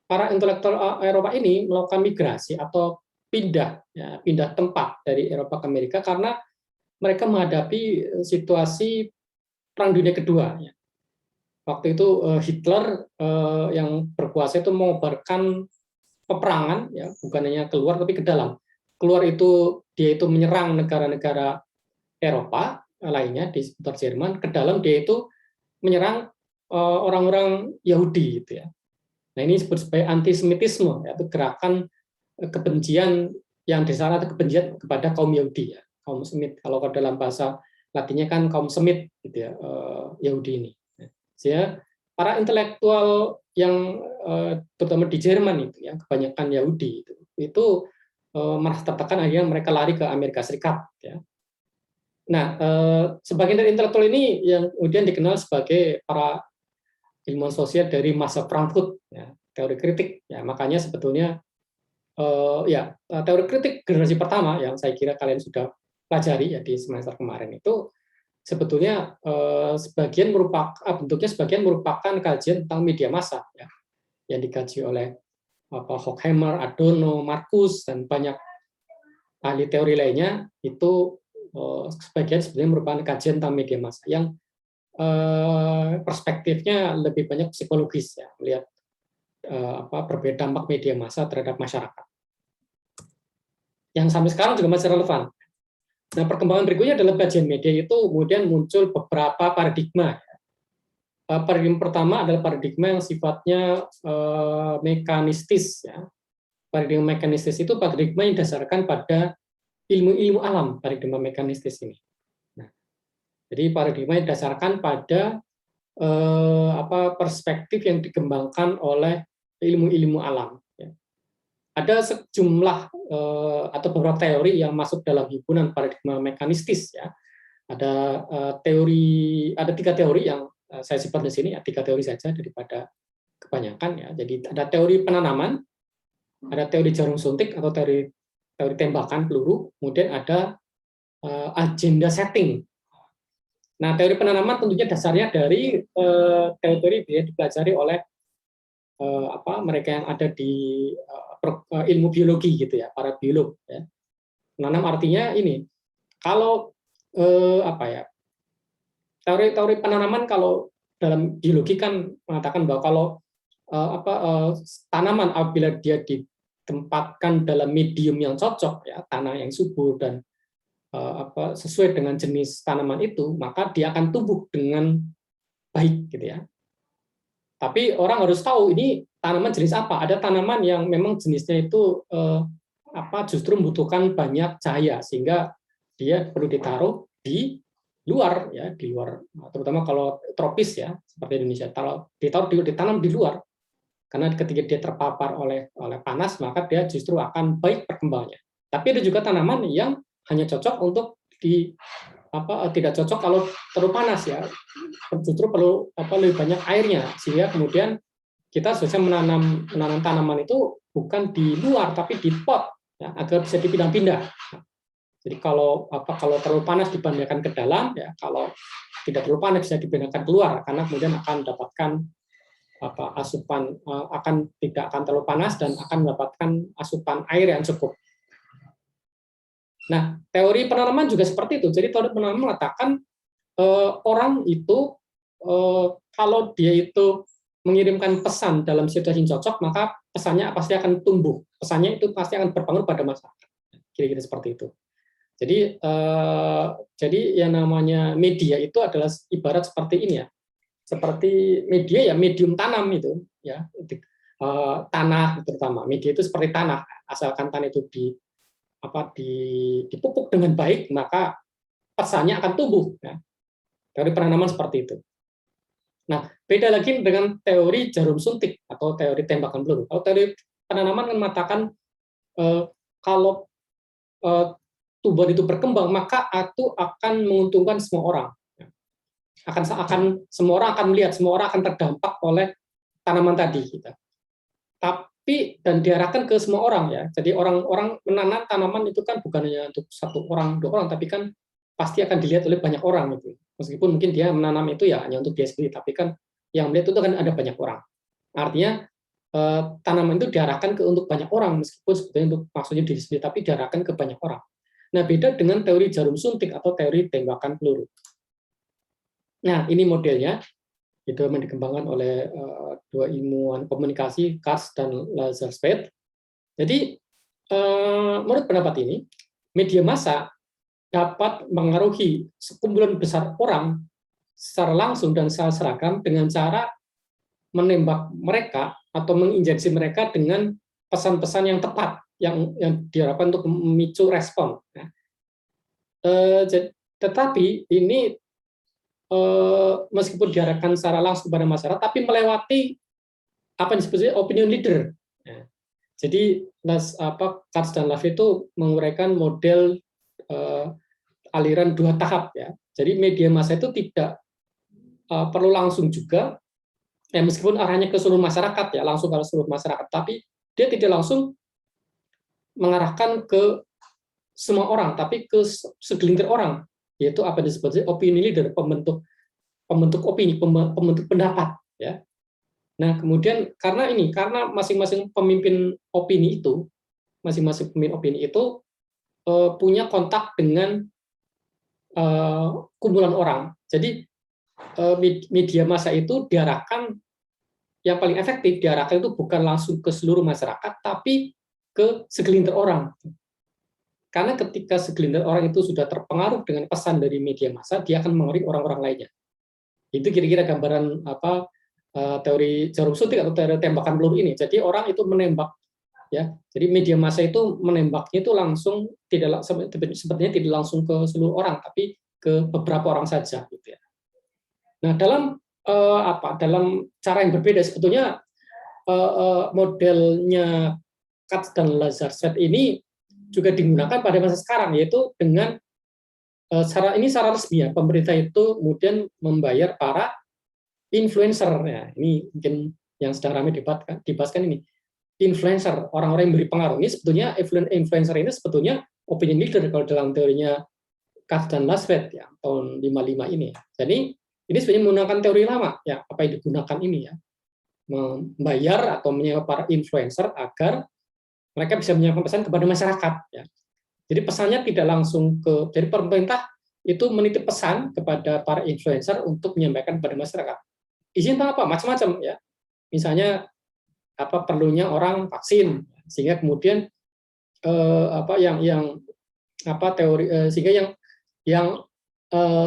[SPEAKER 1] para intelektual Eropa ini melakukan migrasi atau pindah, ya, pindah tempat dari Eropa ke Amerika karena mereka menghadapi situasi Perang Dunia Kedua. Ya. Waktu itu Hitler yang berkuasa itu mengobarkan peperangan, ya, bukan hanya keluar tapi ke dalam. Keluar itu dia itu menyerang negara-negara Eropa lainnya di sekitar Jerman, ke dalam dia itu menyerang orang-orang Yahudi, gitu ya. Nah, ini disebut sebagai antisemitisme, yaitu gerakan kebencian yang disana kebencian kepada kaum Yahudi, ya, kaum Semit. Kalau dalam bahasa Latinnya kan kaum Semit, gitu ya, Yahudi ini. Sehingga para intelektual yang terutama di Jerman itu, ya, kebanyakan Yahudi itu merasa tertekan, akhirnya mereka lari ke Amerika Serikat, ya. Nah, sebagian dari intelektual ini yang kemudian dikenal sebagai para ilmuwan sosial dari masa Frankfurt, ya, teori kritik, ya. Makanya sebetulnya ya, teori kritik generasi pertama yang saya kira kalian sudah pelajari, ya, di semester kemarin itu sebetulnya bentuknya sebagian merupakan kajian tentang media massa, ya, yang dikaji oleh Horkheimer, Adorno, Marcus, dan banyak ahli teori lainnya. Itu sebagian sebenarnya merupakan kajian tentang media massa yang perspektifnya lebih banyak psikologis, ya, melihat berbeda dampak media massa terhadap masyarakat yang sampai sekarang juga masih relevan. Nah, perkembangan berikutnya dalam kajian media itu kemudian muncul beberapa paradigma. Paradigma pertama adalah paradigma yang sifatnya mekanistis, ya. Paradigma mekanistis itu paradigma yang didasarkan pada ilmu-ilmu alam, paradigma mekanistis ini. Nah, jadi paradigma yang didasarkan pada perspektif yang dikembangkan oleh ilmu-ilmu alam. Ya. Ada sejumlah atau beberapa teori yang masuk dalam himpunan paradigma mekanistis, ya. Ada ada 3 teori yang saya simpan di sini, ya, 3 teori saja daripada kebanyakan, ya. Jadi ada teori penanaman, ada teori jarum suntik atau teori tembakan peluru, kemudian ada agenda setting. Nah, teori penanaman tentunya dasarnya dari teori yang dipelajari oleh mereka yang ada di ilmu biologi, gitu ya, para biolog, ya. Menanam artinya ini, kalau teori penanaman kalau dalam biologi kan mengatakan bahwa kalau tanaman apabila dia ditempatkan dalam medium yang cocok, ya, tanah yang subur dan sesuai dengan jenis tanaman itu, maka dia akan tumbuh dengan baik, gitu ya. Tapi orang harus tahu ini tanaman jenis apa. Ada tanaman yang memang jenisnya itu justru membutuhkan banyak cahaya sehingga dia perlu ditaruh di luar, ya, di luar, terutama kalau tropis, ya, seperti Indonesia. Kalau ditanam di luar, karena ketika dia terpapar oleh panas, maka dia justru akan baik perkembangannya. Tapi ada juga tanaman yang hanya cocok untuk tidak cocok kalau terlalu panas, ya. Justru perlu lebih banyak airnya, sehingga kemudian kita seharusnya menanam tanaman itu bukan di luar tapi di pot, ya, agar bisa dipindah-pindah. Jadi kalau terlalu panas dipindahkan ke dalam, ya, kalau tidak terlalu panas bisa dipindahkan keluar, karena kemudian akan mendapatkan asupan, tidak akan terlalu panas dan akan mendapatkan asupan air yang cukup. Nah, teori penanaman juga seperti itu. Jadi teori penanaman mengatakan orang itu kalau dia itu mengirimkan pesan dalam situasi yang cocok, maka pesannya pasti akan tumbuh. Pesannya itu pasti akan berpengaruh pada masyarakat. Kira-kira seperti itu. Jadi yang namanya media itu adalah ibarat seperti ini ya, seperti media ya, medium tanam itu ya, tanah terutama. Media itu seperti tanah, asalkan tanah itu dipupuk dengan baik, maka pesannya akan tumbuh ya. Teori penanaman seperti itu. Nah, beda lagi dengan teori jarum suntik atau teori tembakan peluru. Kalau teori penanaman kan mengatakan kalau tumbuhan itu berkembang, maka itu akan menguntungkan semua orang. Semua orang akan melihat, semua orang akan terdampak oleh tanaman tadi. Gitu. Tapi dan diarahkan ke semua orang ya. Jadi orang-orang menanam tanaman itu kan bukan hanya untuk satu orang, dua orang, tapi kan pasti akan dilihat oleh banyak orang gitu. Meskipun mungkin dia menanam itu ya hanya untuk dia sendiri, tapi kan yang melihat itu kan ada banyak orang. Artinya tanaman itu diarahkan untuk banyak orang, meskipun sebetulnya untuk maksudnya diri sendiri, tapi diarahkan ke banyak orang. Nah, beda dengan teori jarum suntik atau teori tembakan peluru. Nah, ini modelnya. Itu dikembangkan oleh dua ilmuwan komunikasi, Katz dan Lazarsfeld. Jadi, menurut pendapat ini, media massa dapat mengaruhi sekumpulan besar orang secara langsung dan secara seragam dengan cara menembak mereka atau menginjeksi mereka dengan pesan-pesan yang tepat, yang diharapkan untuk memicu respon. Tetapi ini meskipun diarahkan secara langsung kepada masyarakat, tapi melewati apa yang disebut opinion leader. Jadi Katz dan Lafay itu menguraikan model aliran dua tahap ya. Jadi media massa itu tidak perlu langsung juga, ya meskipun arahnya ke seluruh masyarakat ya, langsung ke seluruh masyarakat, tapi dia tidak langsung mengarahkan ke semua orang, tapi ke segelintir orang, yaitu apa yang disebut opinion leader, pembentuk opini, pembentuk pendapat ya. Nah, kemudian karena masing-masing pemimpin opini itu punya kontak dengan kumpulan orang. Jadi media massa itu diarahkan, yang paling efektif diarahkan itu bukan langsung ke seluruh masyarakat, tapi ke segelintir orang. Karena ketika segelintir orang itu sudah terpengaruh dengan pesan dari media massa, dia akan mengaruhi orang-orang lainnya. Itu kira-kira gambaran teori jarum suntik atau teori tembakan peluru ini. Jadi orang itu menembak ya. Jadi media massa itu menembaknya itu langsung sepertinya tidak langsung ke seluruh orang, tapi ke beberapa orang saja gitu ya. Nah, dalam cara yang berbeda sebetulnya modelnya Katz dan Lazarsfeld ini juga digunakan pada masa sekarang, yaitu dengan secara resmi ya, pemerintah itu kemudian membayar para influencer ya. Ini mungkin yang sedang ramai dibahaskan ini. Influencer, orang-orang yang beri pengaruh. Ini sebetulnya influencer ini sebetulnya opinion leader kalau dalam teorinya Katz dan Lazarsfeld ya, tahun 55 ini. Jadi ini sebenarnya menggunakan teori lama ya, apa yang digunakan ini ya. Membayar atau menyewa para influencer agar mereka bisa menyampaikan pesan kepada masyarakat ya. Jadi pesannya tidak langsung jadi pemerintah itu menitip pesan kepada para influencer untuk menyampaikan kepada masyarakat. Isinya tentang apa? Macam-macam ya. Misalnya perlunya orang vaksin, sehingga kemudian sehingga yang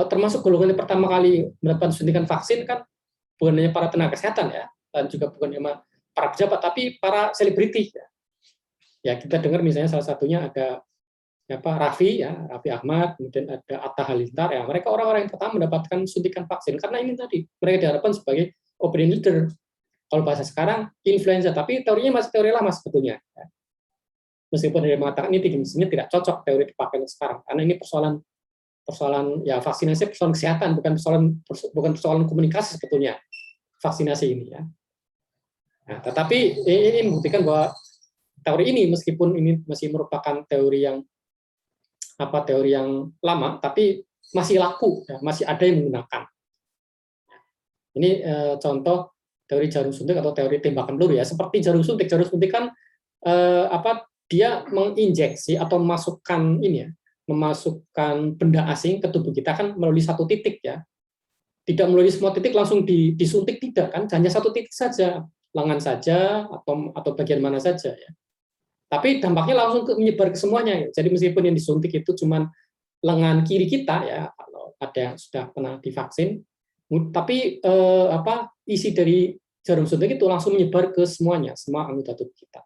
[SPEAKER 1] termasuk golongan yang pertama kali mendapatkan suntikan vaksin kan bukan hanya para tenaga kesehatan ya, dan juga bukan hanya para pejabat, tapi para selebriti ya. Ya, kita dengar misalnya salah satunya ada Raffi Ahmad, kemudian ada Atta Halilintar ya, mereka orang-orang yang pertama mendapatkan suntikan vaksin karena ini tadi mereka diharapkan sebagai opinion leader. Kalau bahasa sekarang influencer, tapi teorinya masih teori lama sebetulnya. Meskipun dia mengatakan ini tidak cocok teori dipakai sekarang karena ini persoalan ya, vaksinasi persoalan kesehatan, bukan persoalan komunikasi sebetulnya vaksinasi ini ya. Nah, tetapi ini membuktikan bahwa teori ini meskipun ini masih merupakan teori yang lama, tapi masih laku, ya, masih ada yang menggunakan. Ini contoh teori jarum suntik atau teori tembakan peluru ya. Seperti jarum suntik kan dia menginjeksi atau memasukkan benda asing ke tubuh kita kan melalui satu titik ya. Tidak melalui semua titik langsung disuntik, tidak kan, hanya satu titik saja, lengan saja atau bagian mana saja ya. Tapi dampaknya langsung menyebar ke semuanya. Jadi meskipun yang disuntik itu cuma lengan kiri kita ya, kalau ada yang sudah pernah divaksin, tapi isi dari jarum suntik itu langsung menyebar ke semuanya, semua anggota tubuh kita.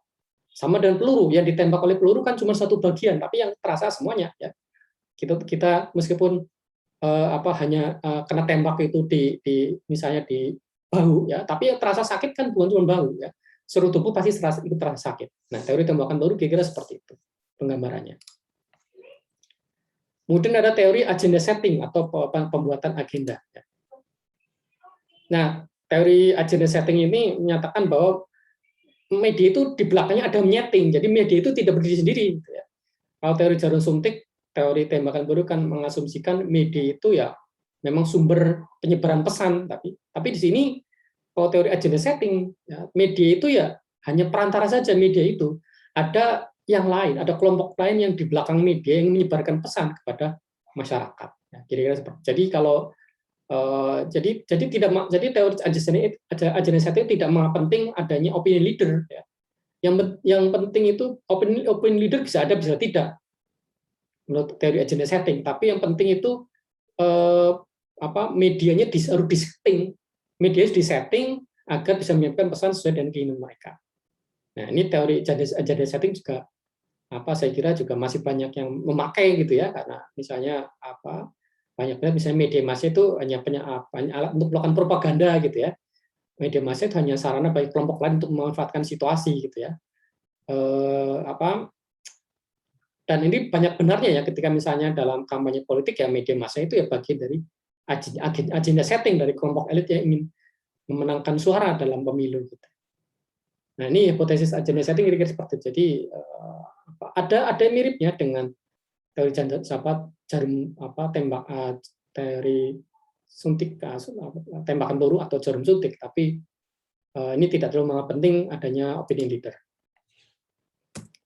[SPEAKER 1] Sama dengan peluru, yang ditembak oleh peluru kan cuma satu bagian, tapi yang terasa semuanya ya. Kita meskipun hanya kena tembak itu di misalnya di bahu ya, tapi yang terasa sakit kan bukan cuma bahu ya. Seluruh tubuh pasti ikut terasa sakit. Nah, teori tembakan peluru kira-kira seperti itu penggambarannya. Kemudian ada teori agenda setting atau pembuatan agenda. Nah, teori agenda setting ini menyatakan bahwa media itu di belakangnya ada menyeting, jadi media itu tidak berdiri sendiri. Gitu ya. Kalau teori jarum suntik, teori tembakan peluru kan mengasumsikan media itu ya memang sumber penyebaran pesan, tapi di sini kalau teori agenda setting, ya, media itu ya hanya perantara saja media itu. Ada yang lain, ada kelompok lain yang di belakang media yang menyebarkan pesan kepada masyarakat. Ya, kira-kira seperti. Jadi kalau jadi teori agenda setting tidak penting adanya opinion leader. Ya. Yang penting itu opinion leader bisa ada bisa tidak menurut teori agenda setting. Tapi yang penting itu medianya harus disetting, media disetting agar bisa menyampaikan pesan sesuai dengan keinginan mereka. Nah ini teori agenda setting juga saya kira juga masih banyak yang memakai gitu ya, karena misalnya banyak misalnya media massa itu hanya alat untuk melakukan propaganda gitu ya. Media massa itu hanya sarana bagi kelompok lain untuk memanfaatkan situasi gitu ya. Dan ini banyak benarnya ya ketika misalnya dalam kampanye politik ya media massa itu ya bagian dari agenda setting dari kelompok elit yang ingin memenangkan suara dalam pemilu gitu. Nah ini hipotesis agenda setting kira-kira seperti itu. Jadi ada miripnya dengan teori jarum tembak teori suntik tembakan peluru atau jarum suntik, tapi ini tidak terlalu penting adanya opinion leader.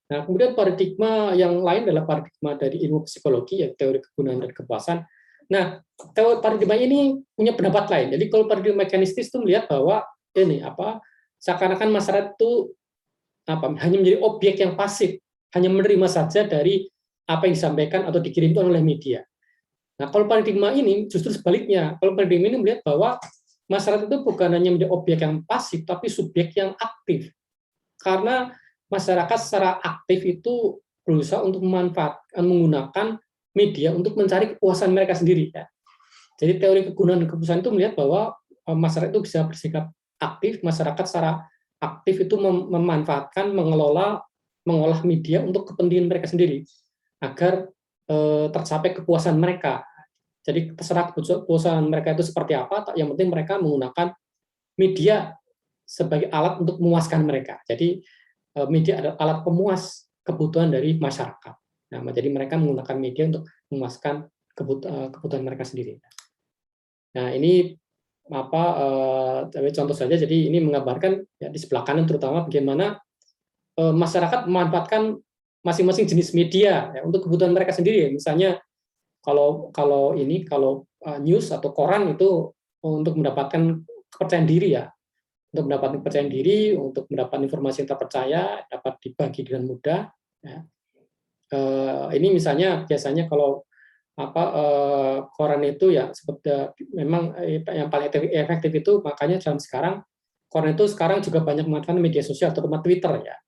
[SPEAKER 1] Nah, kemudian paradigma yang lain adalah paradigma dari ilmu psikologi, ya teori kegunaan dan kepuasan. Nah, teori paradigma ini punya pendapat lain. Jadi kalau paradigma mekanistis itu melihat bahwa ini seakan-akan masyarakat itu hanya menjadi objek yang pasif, hanya menerima saja dari apa yang disampaikan atau dikirimkan oleh media. Nah, kalau paradigma ini justru sebaliknya. Kalau paradigma ini melihat bahwa masyarakat itu bukan hanya menjadi objek yang pasif, tapi subjek yang aktif. Karena masyarakat secara aktif itu berusaha untuk menggunakan media untuk mencari kepuasan mereka sendiri. Ya. Jadi teori kegunaan dan kepuasan itu melihat bahwa masyarakat itu bisa bersikap aktif, masyarakat secara aktif itu memanfaatkan, mengolah media untuk kepentingan mereka sendiri, agar tercapai kepuasan mereka. Jadi terserah kepuasan mereka itu seperti apa, yang penting mereka menggunakan media sebagai alat untuk memuaskan mereka. Jadi media adalah alat pemuas kebutuhan dari masyarakat. Nah, jadi mereka menggunakan media untuk memuaskan kebutuhan mereka sendiri. Nah, ini contoh saja. Jadi ini menggambarkan ya, di sebelah kanan terutama bagaimana masyarakat memanfaatkan masing-masing jenis media ya, untuk kebutuhan mereka sendiri. Misalnya kalau news atau koran itu untuk mendapatkan kepercayaan diri ya. Untuk mendapatkan kepercayaan diri, untuk mendapat informasi yang terpercaya, dapat dibagi dengan mudah. Ya. Ini misalnya biasanya kalau koran itu ya seperti memang yang paling efektif itu, makanya sekarang koran itu sekarang juga banyak memanfaatkan media sosial, terutama Twitter ya.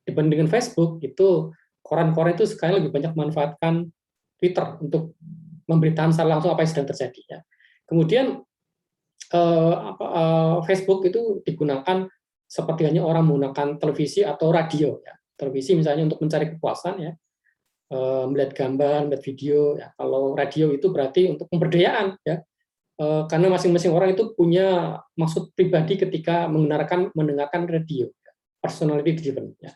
[SPEAKER 1] Dibanding dengan Facebook itu koran-koran itu sekarang lebih banyak memanfaatkan Twitter untuk memberitakan secara langsung apa yang sedang terjadi ya. Kemudian Facebook itu digunakan seperti hanya orang menggunakan televisi atau radio ya. Televisi misalnya untuk mencari kepuasan ya, melihat gambar, melihat video ya. Kalau radio itu berarti untuk pemberdayaan ya, karena masing-masing orang itu punya maksud pribadi ketika mendengarkan radio, personality driven ya.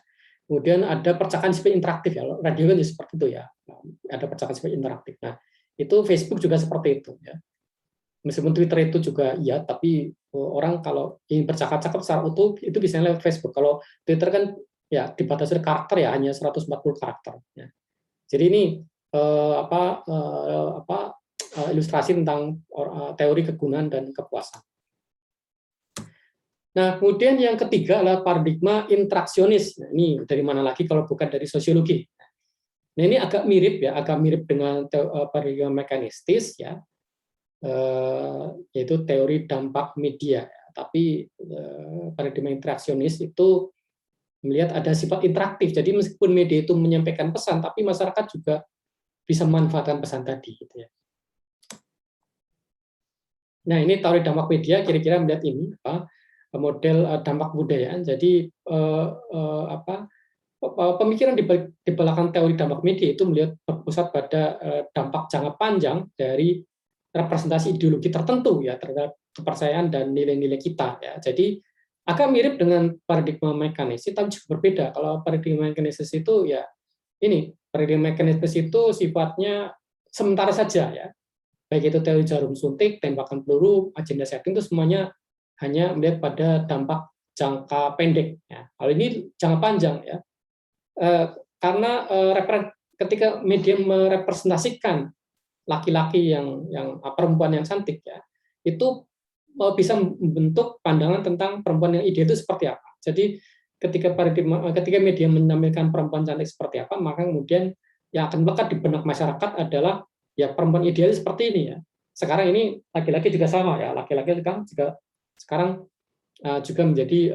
[SPEAKER 1] Kemudian ada percakapan sifat interaktif ya, radio kan seperti itu ya, ada percakapan sifat interaktif. Nah itu Facebook juga seperti itu ya. Meskipun Twitter itu juga iya, tapi orang kalau ingin bercakap-cakap secara utuh itu bisa lewat Facebook. Kalau Twitter kan ya dibatasi karakter ya, hanya 140 karakter. Ya. Jadi ini ilustrasi tentang teori kegunaan dan kepuasan. Nah, kemudian yang ketiga adalah paradigma interaksionis. Nah, ini dari mana lagi kalau bukan dari sosiologi. Nah, ini agak mirip ya, agak mirip dengan paradigma mekanistis ya, yaitu teori dampak media. Tapi paradigma interaksionis itu melihat ada sifat interaktif. Jadi meskipun media itu menyampaikan pesan, tapi masyarakat juga bisa memanfaatkan pesan tadi. Gitu ya. Nah, ini teori dampak media kira-kira melihat ini apa model dampak budayaan. Jadi pemikiran di belakang teori dampak media itu melihat berpusat pada dampak jangka panjang dari representasi ideologi tertentu ya terhadap kepercayaan dan nilai-nilai kita ya. Jadi agak mirip dengan paradigma mekanistis tapi juga berbeda. Kalau paradigma mekanistis itu ya ini paradigma mekanistis itu sifatnya sementara saja ya. Baik itu teori jarum suntik, tembakan peluru, agenda setting itu semuanya hanya melihat pada dampak jangka pendek ya. Hal ini jangka panjang ya. Karena ketika media merepresentasikan laki-laki yang perempuan yang cantik ya, itu bisa membentuk pandangan tentang perempuan yang ideal itu seperti apa. Jadi ketika media menampilkan perempuan cantik seperti apa, maka kemudian yang akan melekat di benak masyarakat adalah ya perempuan ideal seperti ini ya. Sekarang ini laki-laki juga sama ya, laki-laki kan juga sekarang juga menjadi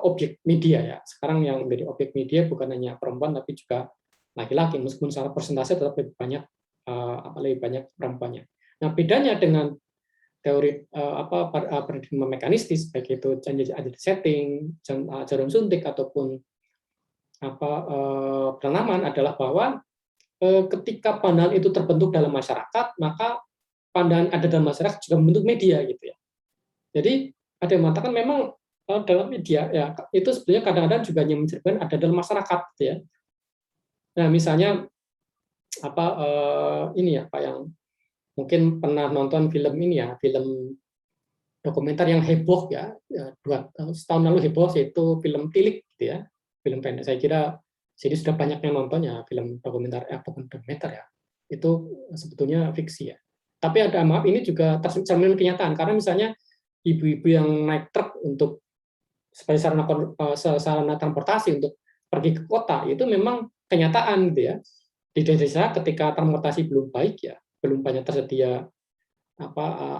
[SPEAKER 1] objek media ya. Sekarang yang menjadi objek media bukan hanya perempuan tapi juga laki-laki, meskipun secara persentase tetap lebih banyak perempuannya. Nah, bedanya dengan teori paradigma mekanistis, baik itu agenda setting, jarum suntik ataupun penanaman adalah bahwa ketika pandangan itu terbentuk dalam masyarakat, maka pandangan ada dalam masyarakat juga membentuk media gitu ya. Jadi ada yang mengatakan memang dalam media ya itu sebenarnya kadang-kadang juga yang mencerminkan ada dalam masyarakat gitu ya. Nah, misalnya ini ya Pak yang mungkin pernah nonton film ini ya, film dokumenter yang heboh ya, setahun lalu heboh yaitu film Tilik gitu ya, film pendek. Saya kira jadi sudah banyak yang nontonnya film dokumenter bukan dokumenter ya, itu sebetulnya fiksi ya. Tapi ada maaf ini juga tercermin kenyataan karena misalnya ibu-ibu yang naik truk untuk sebagai sarana transportasi untuk pergi ke kota itu memang kenyataan gitu ya. Di desa ketika transportasi belum baik ya, belum banyak tersedia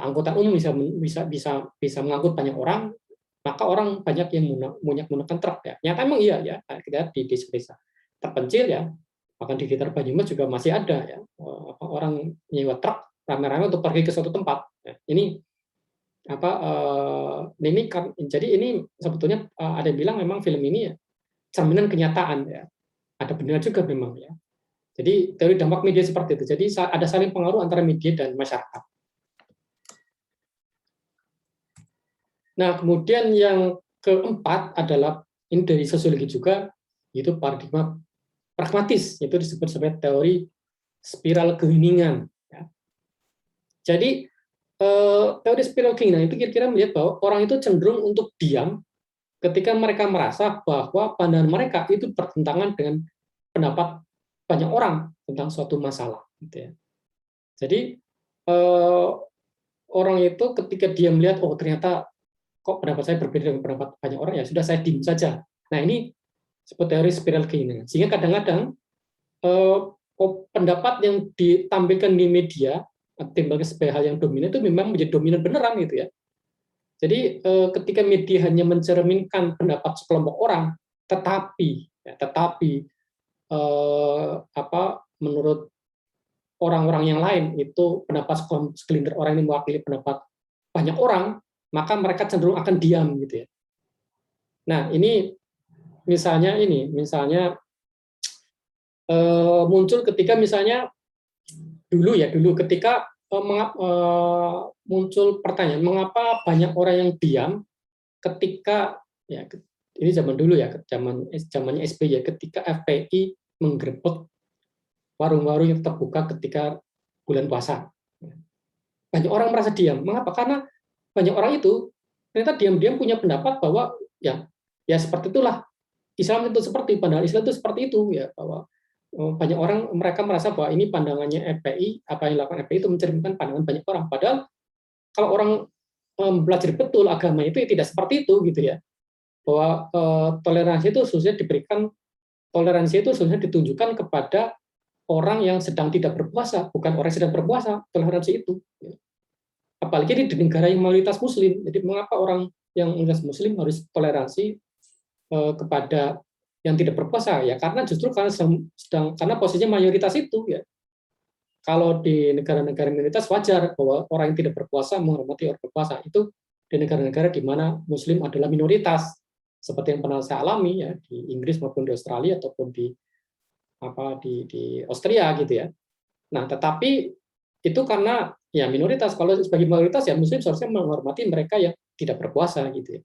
[SPEAKER 1] angkutan umum bisa mengangkut banyak orang, maka orang banyak yang menggunakan truk ya. Nyata emang iya ya, kita di desa-desa terpencil ya, bahkan di sekitar Banyumas juga masih ada ya orang nyewa truk rame-rame untuk pergi ke suatu tempat. Ya, ini jadi ini sebetulnya ada yang bilang memang film ini ya cerminan kenyataan ya. Ada benar juga memang ya. Jadi teori dampak media seperti itu. Jadi ada saling pengaruh antara media dan masyarakat. Nah, kemudian yang keempat adalah ini dari sosiologi juga, yaitu paradigma pragmatis, yaitu disebut sebagai teori spiral keheningan. Ya. Jadi teori spiral keheningan itu kira-kira melihat bahwa orang itu cenderung untuk diam ketika mereka merasa bahwa pandangan mereka itu bertentangan dengan pendapat banyak orang tentang suatu masalah. Gitu ya. Jadi orang itu ketika dia melihat oh ternyata kok pendapat saya berbeda dengan pendapat banyak orang ya sudah saya diam saja. Nah ini seperti teori spiral keheningan. Sehingga kadang-kadang pendapat yang ditampilkan di media timbulnya sebagai hal yang dominan itu memang menjadi dominan beneran gitu ya. Jadi ketika media hanya mencerminkan pendapat sekelompok orang, tetapi menurut orang-orang yang lain itu pendapat segelintir orang ini mewakili pendapat banyak orang, maka mereka cenderung akan diam gitu ya. Nah ini misalnya muncul ketika misalnya dulu ketika muncul pertanyaan mengapa banyak orang yang diam ketika ya ini zaman dulu ya zamannya SBY ketika FPI menggerebek warung-warung yang terbuka ketika bulan puasa. Banyak orang merasa diam. Mengapa? Karena banyak orang itu ternyata diam-diam punya pendapat bahwa ya seperti itulah Islam itu seperti pandangan Islam itu seperti itu ya bahwa banyak orang mereka merasa bahwa ini pandangannya FPI, apa yang dilakukan FPI itu mencerminkan pandangan banyak orang. Padahal kalau orang belajar betul agama itu ya tidak seperti itu gitu ya. Bahwa toleransi itu seharusnya ditunjukkan kepada orang yang sedang tidak berpuasa, bukan orang yang sedang berpuasa, toleransi itu. Apalagi di negara yang mayoritas Muslim. Jadi mengapa orang yang mayoritas Muslim harus toleransi kepada yang tidak berpuasa? Ya karena justru karena posisinya mayoritas itu ya. Kalau di negara-negara minoritas wajar bahwa orang yang tidak berpuasa menghormati orang berpuasa. Itu di negara-negara di mana Muslim adalah minoritas, seperti yang pernah saya alami ya di Inggris maupun di Australia ataupun di Austria gitu ya. Nah, tetapi itu karena ya minoritas. Kalau sebagai mayoritas ya Muslim seharusnya menghormati mereka yang tidak berpuasa gitu ya.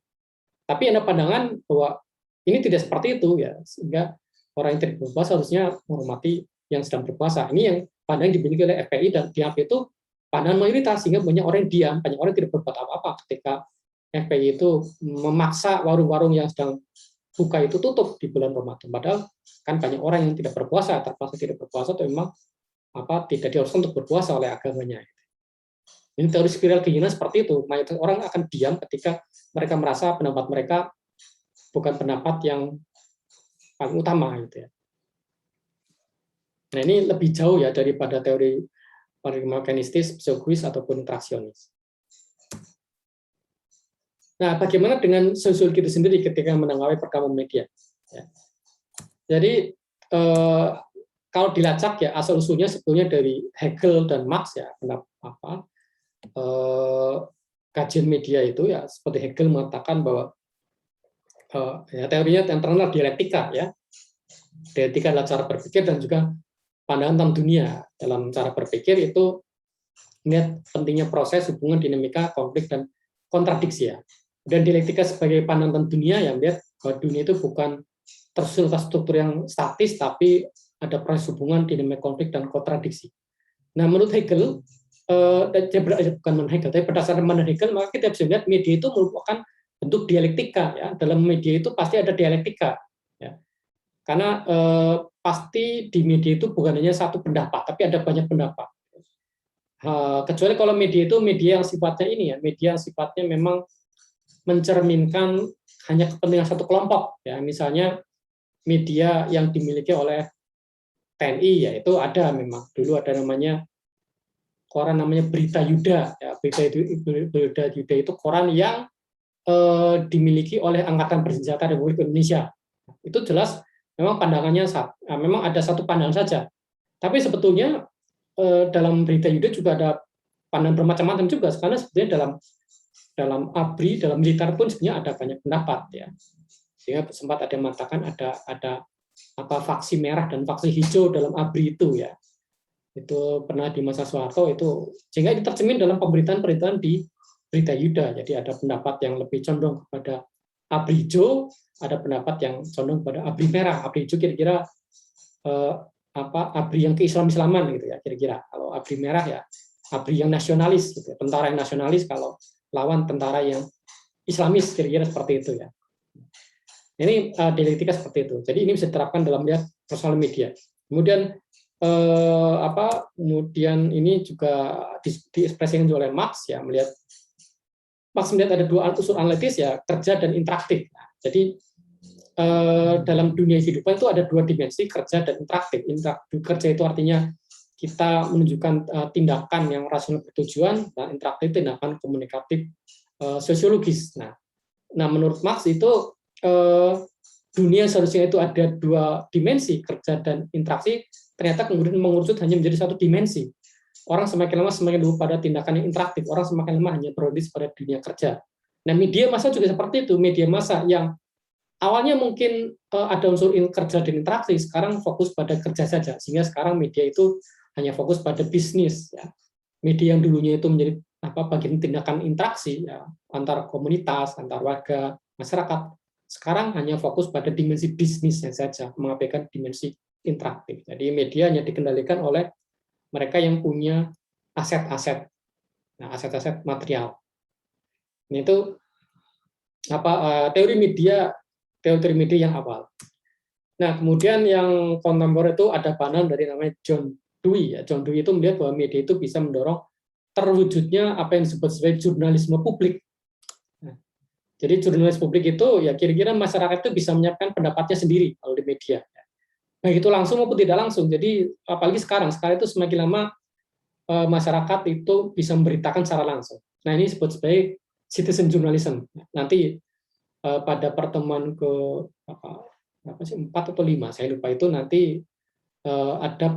[SPEAKER 1] Tapi ada pandangan bahwa ini tidak seperti itu ya, sehingga orang yang tidak berpuasa harusnya menghormati yang sedang berpuasa. Ini yang pandangan dimiliki oleh FPI dan DAP itu pandangan mayoritas, sehingga banyak orang yang diam, banyak orang yang tidak berbuat apa-apa ketika FPI itu memaksa warung-warung yang sedang buka itu tutup di bulan Ramadan. Padahal kan banyak orang yang tidak berpuasa, terpaksa tidak berpuasa atau memang tidak diharuskan untuk berpuasa oleh agamanya. Ini teori spiral keinginan seperti itu. Mayoritas orang akan diam ketika mereka merasa pendapat mereka bukan pendapat yang paling utama gitu ya. Nah, ini lebih jauh ya daripada teori paradigma mekanistis, psikologi ataupun interaksionis. Nah, bagaimana dengan sosiologi itu sendiri ketika menanggapi perkembangan media? Ya. Jadi kalau dilacak ya asal usulnya sebetulnya dari Hegel dan Marx ya, kajian media itu ya seperti Hegel mengatakan bahwa ya, teorinya yang terkenal dialektika ya, dialektika adalah cara berpikir dan juga pandangan tentang dunia. Dalam cara berpikir itu melihat pentingnya proses hubungan dinamika konflik dan kontradiksi ya. Dan dialektika sebagai pandangan tentang dunia yang melihat bahwa dunia itu bukan tersusun atas struktur yang statis tapi ada proses hubungan dinamika konflik dan kontradiksi. Nah, menurut Hegel bukan menurut Hegel, tapi berdasarkan menurut Hegel maka kita bisa lihat media itu merupakan bentuk dialektika ya. Dalam media itu pasti ada dialektika ya. Karena pasti di media itu bukan hanya satu pendapat, tapi ada banyak pendapat. Kecuali kalau media itu media yang sifatnya ini ya, media yang sifatnya memang mencerminkan hanya kepentingan satu kelompok ya. Misalnya media yang dimiliki oleh TNI ya itu ada memang. Dulu ada namanya koran namanya Berita Yuda ya. Berita Yuda itu koran yang dimiliki oleh Angkatan Bersenjata Republik Indonesia. Itu jelas memang pandangannya memang ada satu pandangan saja. Tapi sebetulnya dalam Berita Yuda juga ada pandangan bermacam-macam juga, karena sebetulnya dalam ABRI, dalam militer pun sebenarnya ada banyak pendapat ya. Sehingga sempat ada yang mengatakan ada faksi merah dan faksi hijau dalam ABRI itu ya. Itu pernah di masa Soeharto itu, sehingga itu tercermin dalam pemberitaan di Berita Yuda. Jadi ada pendapat yang lebih condong kepada ABRI hijau, ada pendapat yang condong kepada ABRI merah. ABRI hijau kira-kira ABRI yang keislaman gitu ya kira-kira. Kalau ABRI merah ya ABRI yang nasionalis gitu, tentara yang nasionalis kalau lawan tentara yang Islamis kira-kira seperti itu ya. Ini dialektika seperti itu. Jadi ini bisa diterapkan dalam lihat persoalan media. Kemudian kemudian ini juga diekspresikan oleh Marx ya, melihat ada dua unsur analitis ya, kerja dan interaktif. Nah, jadi dalam dunia kehidupan itu ada dua dimensi, kerja dan interaktif. Kerja itu artinya kita menunjukkan tindakan yang rasional bertujuan, dan interaktif tindakan komunikatif sosiologis. Nah, menurut Marx itu dunia seharusnya itu ada dua dimensi, kerja dan interaksi, ternyata kemudian mengerucut hanya menjadi satu dimensi. Orang semakin lama semakin lupa pada tindakan yang interaktif, orang semakin lama hanya berorientasi pada dunia kerja. Nah, media massa juga seperti itu, media massa yang awalnya mungkin ada unsur kerja dan interaksi, sekarang fokus pada kerja saja, sehingga sekarang media itu hanya fokus pada bisnis. Ya. Media yang dulunya itu menjadi bagian tindakan interaksi ya, antar komunitas, antar warga, masyarakat, sekarang hanya fokus pada dimensi bisnisnya saja, mengabaikan dimensi interaktif. Jadi media hanya dikendalikan oleh mereka yang punya aset-aset, aset-aset material. Ini itu teori media yang awal. Nah, kemudian yang kontemporer itu ada pandangan dari namanya John Dewey. John Dewey itu melihat bahwa media itu bisa mendorong terwujudnya apa yang disebut sebagai jurnalisme publik. Nah, jadi jurnalisme publik itu ya kira-kira masyarakat itu bisa menyiapkan pendapatnya sendiri kalau di media. baik itu langsung maupun tidak langsung. Jadi apalagi sekarang itu semakin lama masyarakat itu bisa memberitakan secara langsung. Nah, ini disebut sebagai citizen journalism. Nanti pada pertemuan ke apa sih 4 atau 5 saya lupa itu nanti ada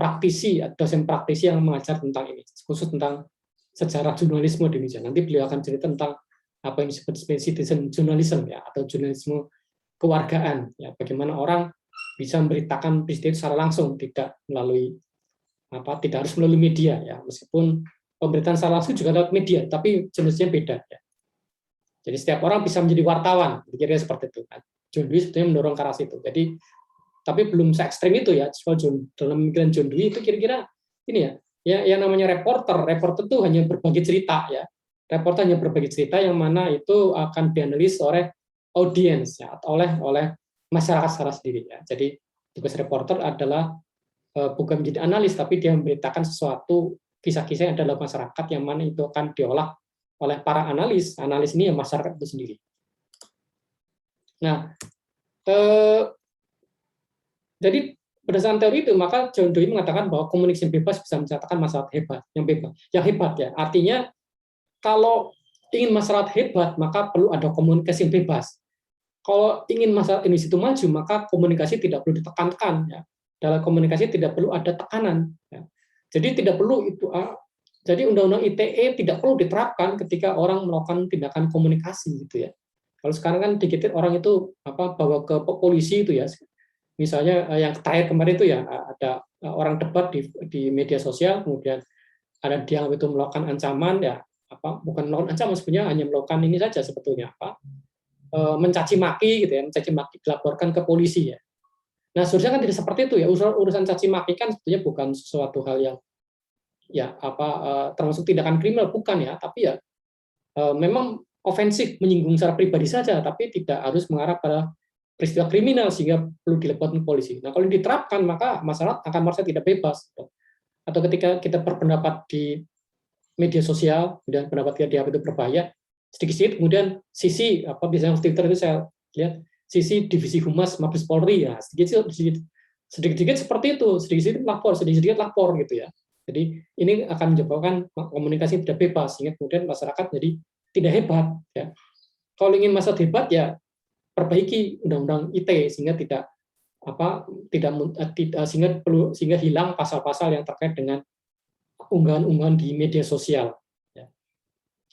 [SPEAKER 1] dosen praktisi yang mengajar tentang ini, khusus tentang sejarah jurnalisme di Indonesia. Nanti beliau akan cerita tentang apa yang disebut sebagai citizen journalism ya, atau jurnalisme kewargaan ya, bagaimana orang bisa memberitakan peristiwa secara langsung, tidak harus melalui media ya, meskipun pemberitaan secara langsung juga lewat media, tapi jenisnya beda ya. Jadi setiap orang bisa menjadi wartawan, kira-kira seperti itu kan. John Dewey sebetulnya mendorong ke arah situ. Jadi tapi belum se ekstrim itu ya. Dalam pemikiran John Dewey itu kira-kira ini ya, yang namanya reporter itu hanya berbagi cerita ya. Reporter hanya berbagi cerita yang mana itu akan dianalisis oleh audiens ya, atau oleh masyarakat secara sendiri ya. Jadi tugas reporter adalah bukan menjadi analis, tapi dia memberitakan sesuatu kisah-kisah yang ada dalam masyarakat yang mana itu akan diolah oleh para analis ini yang masyarakat itu sendiri. Nah, jadi berdasarkan teori itu, maka John Dewey mengatakan bahwa komunikasi yang bebas bisa mencatatkan masyarakat yang hebat ya. Artinya kalau ingin masyarakat hebat, maka perlu ada komunikasi yang bebas. Kalau ingin masyarakat Indonesia itu maju, maka komunikasi tidak perlu ditekankan ya. Dalam komunikasi tidak perlu ada tekanan ya. Jadi tidak perlu itu jadi undang-undang ITE tidak perlu diterapkan ketika orang melakukan tindakan komunikasi gitu ya. Kalau sekarang kan dikit orang itu bawa ke polisi itu ya. Misalnya yang terakhir kemarin itu ya ada orang debat di media sosial, kemudian ada dia itu melakukan ancaman ya, bukan melakukan ancaman sebenarnya, hanya melakukan ini saja sebetulnya mencaci maki gitu ya, mencaci maki dilaporkan ke polisi ya. Nah, seharusnya kan tidak seperti itu ya. Urusan caci maki kan sebetulnya bukan sesuatu hal yang ya termasuk tindakan kriminal, bukan ya, tapi ya memang ofensif, menyinggung secara pribadi saja, tapi tidak harus mengarah pada peristiwa kriminal sehingga perlu dilaporkan polisi. Nah, kalau diterapkan maka masyarakat akan merasa tidak bebas. Atau ketika kita berpendapat di media sosial, kemudian pendapat kita itu berbahaya, sedikit-sedikit kemudian sisi biasanya Twitter itu saya lihat sisi divisi humas Mabes Polri ya, sedikit-sedikit seperti itu, sedikit-sedikit lapor gitu ya. Jadi ini akan menyebabkan komunikasi tidak bebas sehingga kemudian masyarakat jadi tidak hebat ya. Kalau ingin masyarakat hebat ya perbaiki undang-undang ITE sehingga sehingga hilang pasal-pasal yang terkait dengan unggahan-unggahan di media sosial.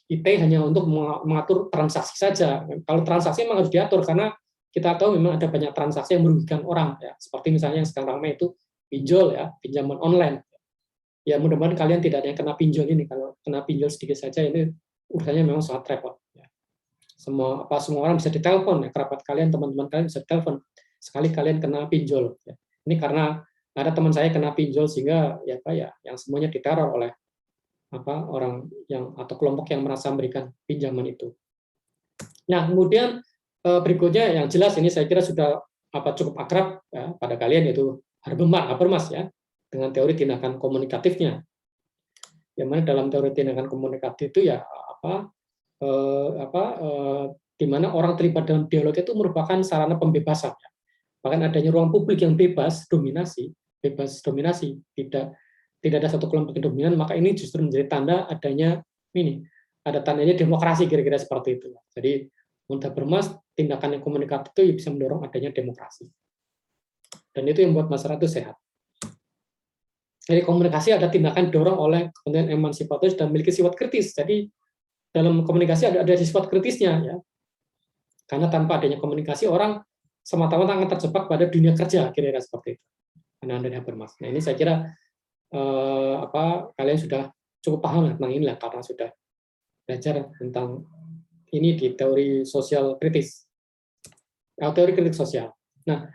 [SPEAKER 1] ITE hanya untuk mengatur transaksi saja. Kalau transaksi memang harus diatur karena kita tahu memang ada banyak transaksi yang merugikan orang ya. Seperti misalnya yang sekarang ramai itu pinjol ya, pinjaman online. Ya mudah-mudahan kalian tidak ada yang kena pinjol ini. Kalau kena pinjol sedikit saja ini urusannya memang sangat repot. Ya. Semua orang bisa ditelepon ya, kerabat kalian, teman-teman kalian bisa ditelepon sekali kalian kena pinjol. Ya. Ini karena ada teman saya kena pinjol sehingga yang semuanya diteror oleh orang yang atau kelompok yang merasa memberikan pinjaman itu. Nah, kemudian berikutnya yang jelas ini saya kira sudah cukup akrab ya, pada kalian, yaitu Habermas ya, dengan teori tindakan komunikatifnya. Yang mana dalam teori tindakan komunikatif itu ya di mana orang terlibat dalam dialog itu merupakan sarana pembebasan. Ya. Bahkan adanya ruang publik yang bebas dominasi, tidak ada satu kelompok yang dominan, maka ini justru menjadi tanda adanya ada tandanya demokrasi, kira-kira seperti itu. Jadi menurut Habermas, tindakan yang komunikatif itu bisa mendorong adanya demokrasi. Dan itu yang membuat masyarakat itu sehat. Jadi komunikasi ada tindakan didorong oleh kepentingan emansipatoris dan memiliki sifat kritis. Jadi dalam komunikasi ada sifat kritisnya ya. Karena tanpa adanya komunikasi orang semata-mata akan terjebak pada dunia kerja, kira-kira seperti itu. Karena ada Habermas. Nah, ini saya kira kalian sudah cukup paham tentang ini lah karena sudah belajar tentang ini di teori sosial kritis, teori kritik sosial. Nah,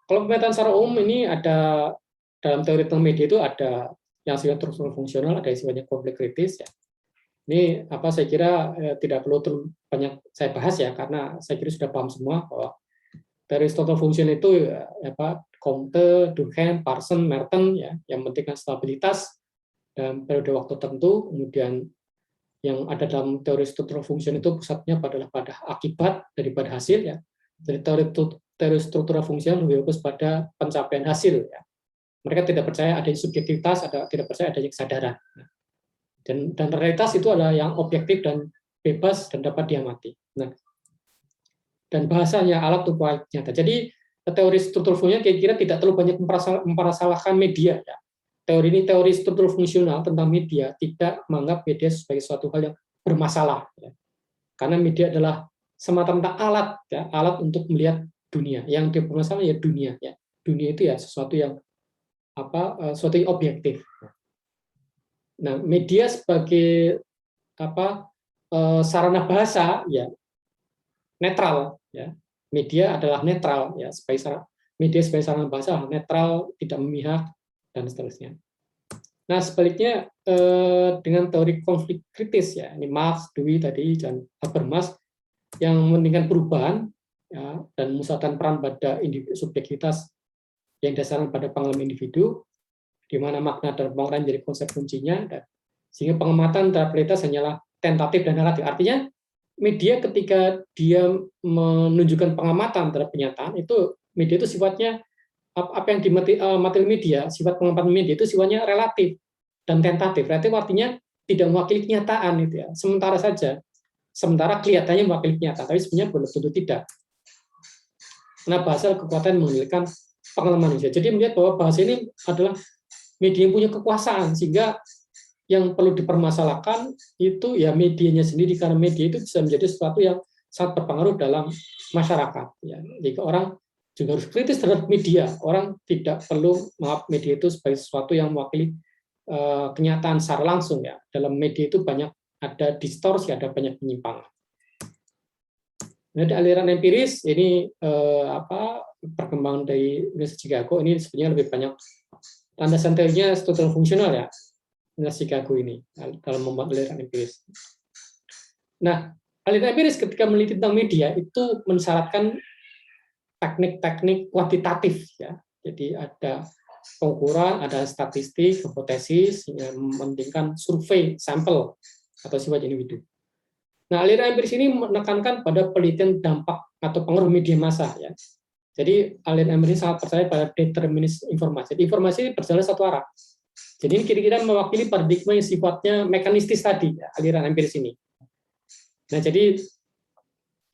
[SPEAKER 1] kalau pemetaan secara umum ini ada dalam teori tentang media itu ada yang sifatnya struktural fungsional, ada yang sifatnya konflik kritis. Ya. Ini saya kira tidak perlu terlalu banyak saya bahas ya karena saya kira sudah paham semua bahwa teori struktural fungsional itu Comte, Durkheim, Parsons, Merton ya, yang penting stabilitas dalam periode waktu tertentu, kemudian yang ada dalam teori struktural function itu pusatnya pada akibat daripada hasil ya. Jadi teori teori struktural fungsional lebih fokus pada pencapaian hasil. Ya. Mereka tidak percaya adanya subjektivitas, tidak percaya adanya kesadaran. Dan realitas itu adalah yang objektif dan bebas dan dapat diamati. Nah, dan bahasanya alat tumpah nyata. Jadi teori struktur fungsional kira-kira tidak terlalu banyak mempermasalahkan media. Ya. Teori struktur fungsional tentang media tidak menganggap media sebagai suatu hal yang bermasalah. Ya. Karena media adalah semata-mata alat, ya, alat untuk melihat dunia. Yang dipermasalahkan ya dunia. Ya. Dunia itu ya sesuatu yang sesuatu yang objektif. Nah, media sebagai sarana bahasa ya netral ya. Media adalah netral ya, media sebagai sarana bahasa netral, tidak memihak dan seterusnya. Nah, sebaliknya dengan teori konflik kritis ya, ini Marx, Dewey tadi dan Habermas yang mementingkan perubahan ya, dan memusatkan peran pada subjektivitas yang dasarkan pada pengalaman individu, di mana makna dan pengalaman jadi konsep kuncinya, dan sehingga pengamatan terhadap realitas hanyalah tentatif dan relatif. Artinya media ketika dia menunjukkan pengamatan terhadap kenyataan, itu media itu sifatnya apa yang materi media, sifat pengamatan media itu sifatnya relatif dan tentatif. Relatif artinya tidak mewakili kenyataan itu ya. Sementara kelihatannya mewakili kenyataan, tapi sebenarnya belum tentu tidak. Nah, bahasa kekuatan mengendalikan pengalaman manusia. Jadi melihat bahwa bahasa ini adalah media yang punya kekuasaan, sehingga yang perlu dipermasalahkan itu ya medianya sendiri, karena media itu bisa menjadi sesuatu yang sangat berpengaruh dalam masyarakat. Ya. Jadi orang juga harus kritis terhadap media. Orang tidak perlu menganggap media itu sebagai sesuatu yang mewakili kenyataan secara langsung ya. Dalam media itu ada distorsi, ada banyak penyimpangan. Nah, di aliran empiris ini perkembangan dari Universitas Chicago ini sebenarnya lebih banyak landasan teorinya struktural fungsional ya. Universitas Chicago ini dalam membuat aliran empiris. Nah, aliran empiris ketika meneliti tentang media itu mensyaratkan teknik-teknik kuantitatif ya. Jadi ada pengukuran, ada statistik, hipotesis, yang mementingkan survei sampel atau sifat individu. Nah, aliran empiris ini menekankan pada penelitian dampak atau pengaruh media massa ya. Jadi aliran empiris sangat percaya pada determinis informasi. Jadi, informasi ini berjalan satu arah. Jadi ini kira-kira mewakili paradigma yang sifatnya mekanistis tadi, ya, aliran empiris ini. Nah, jadi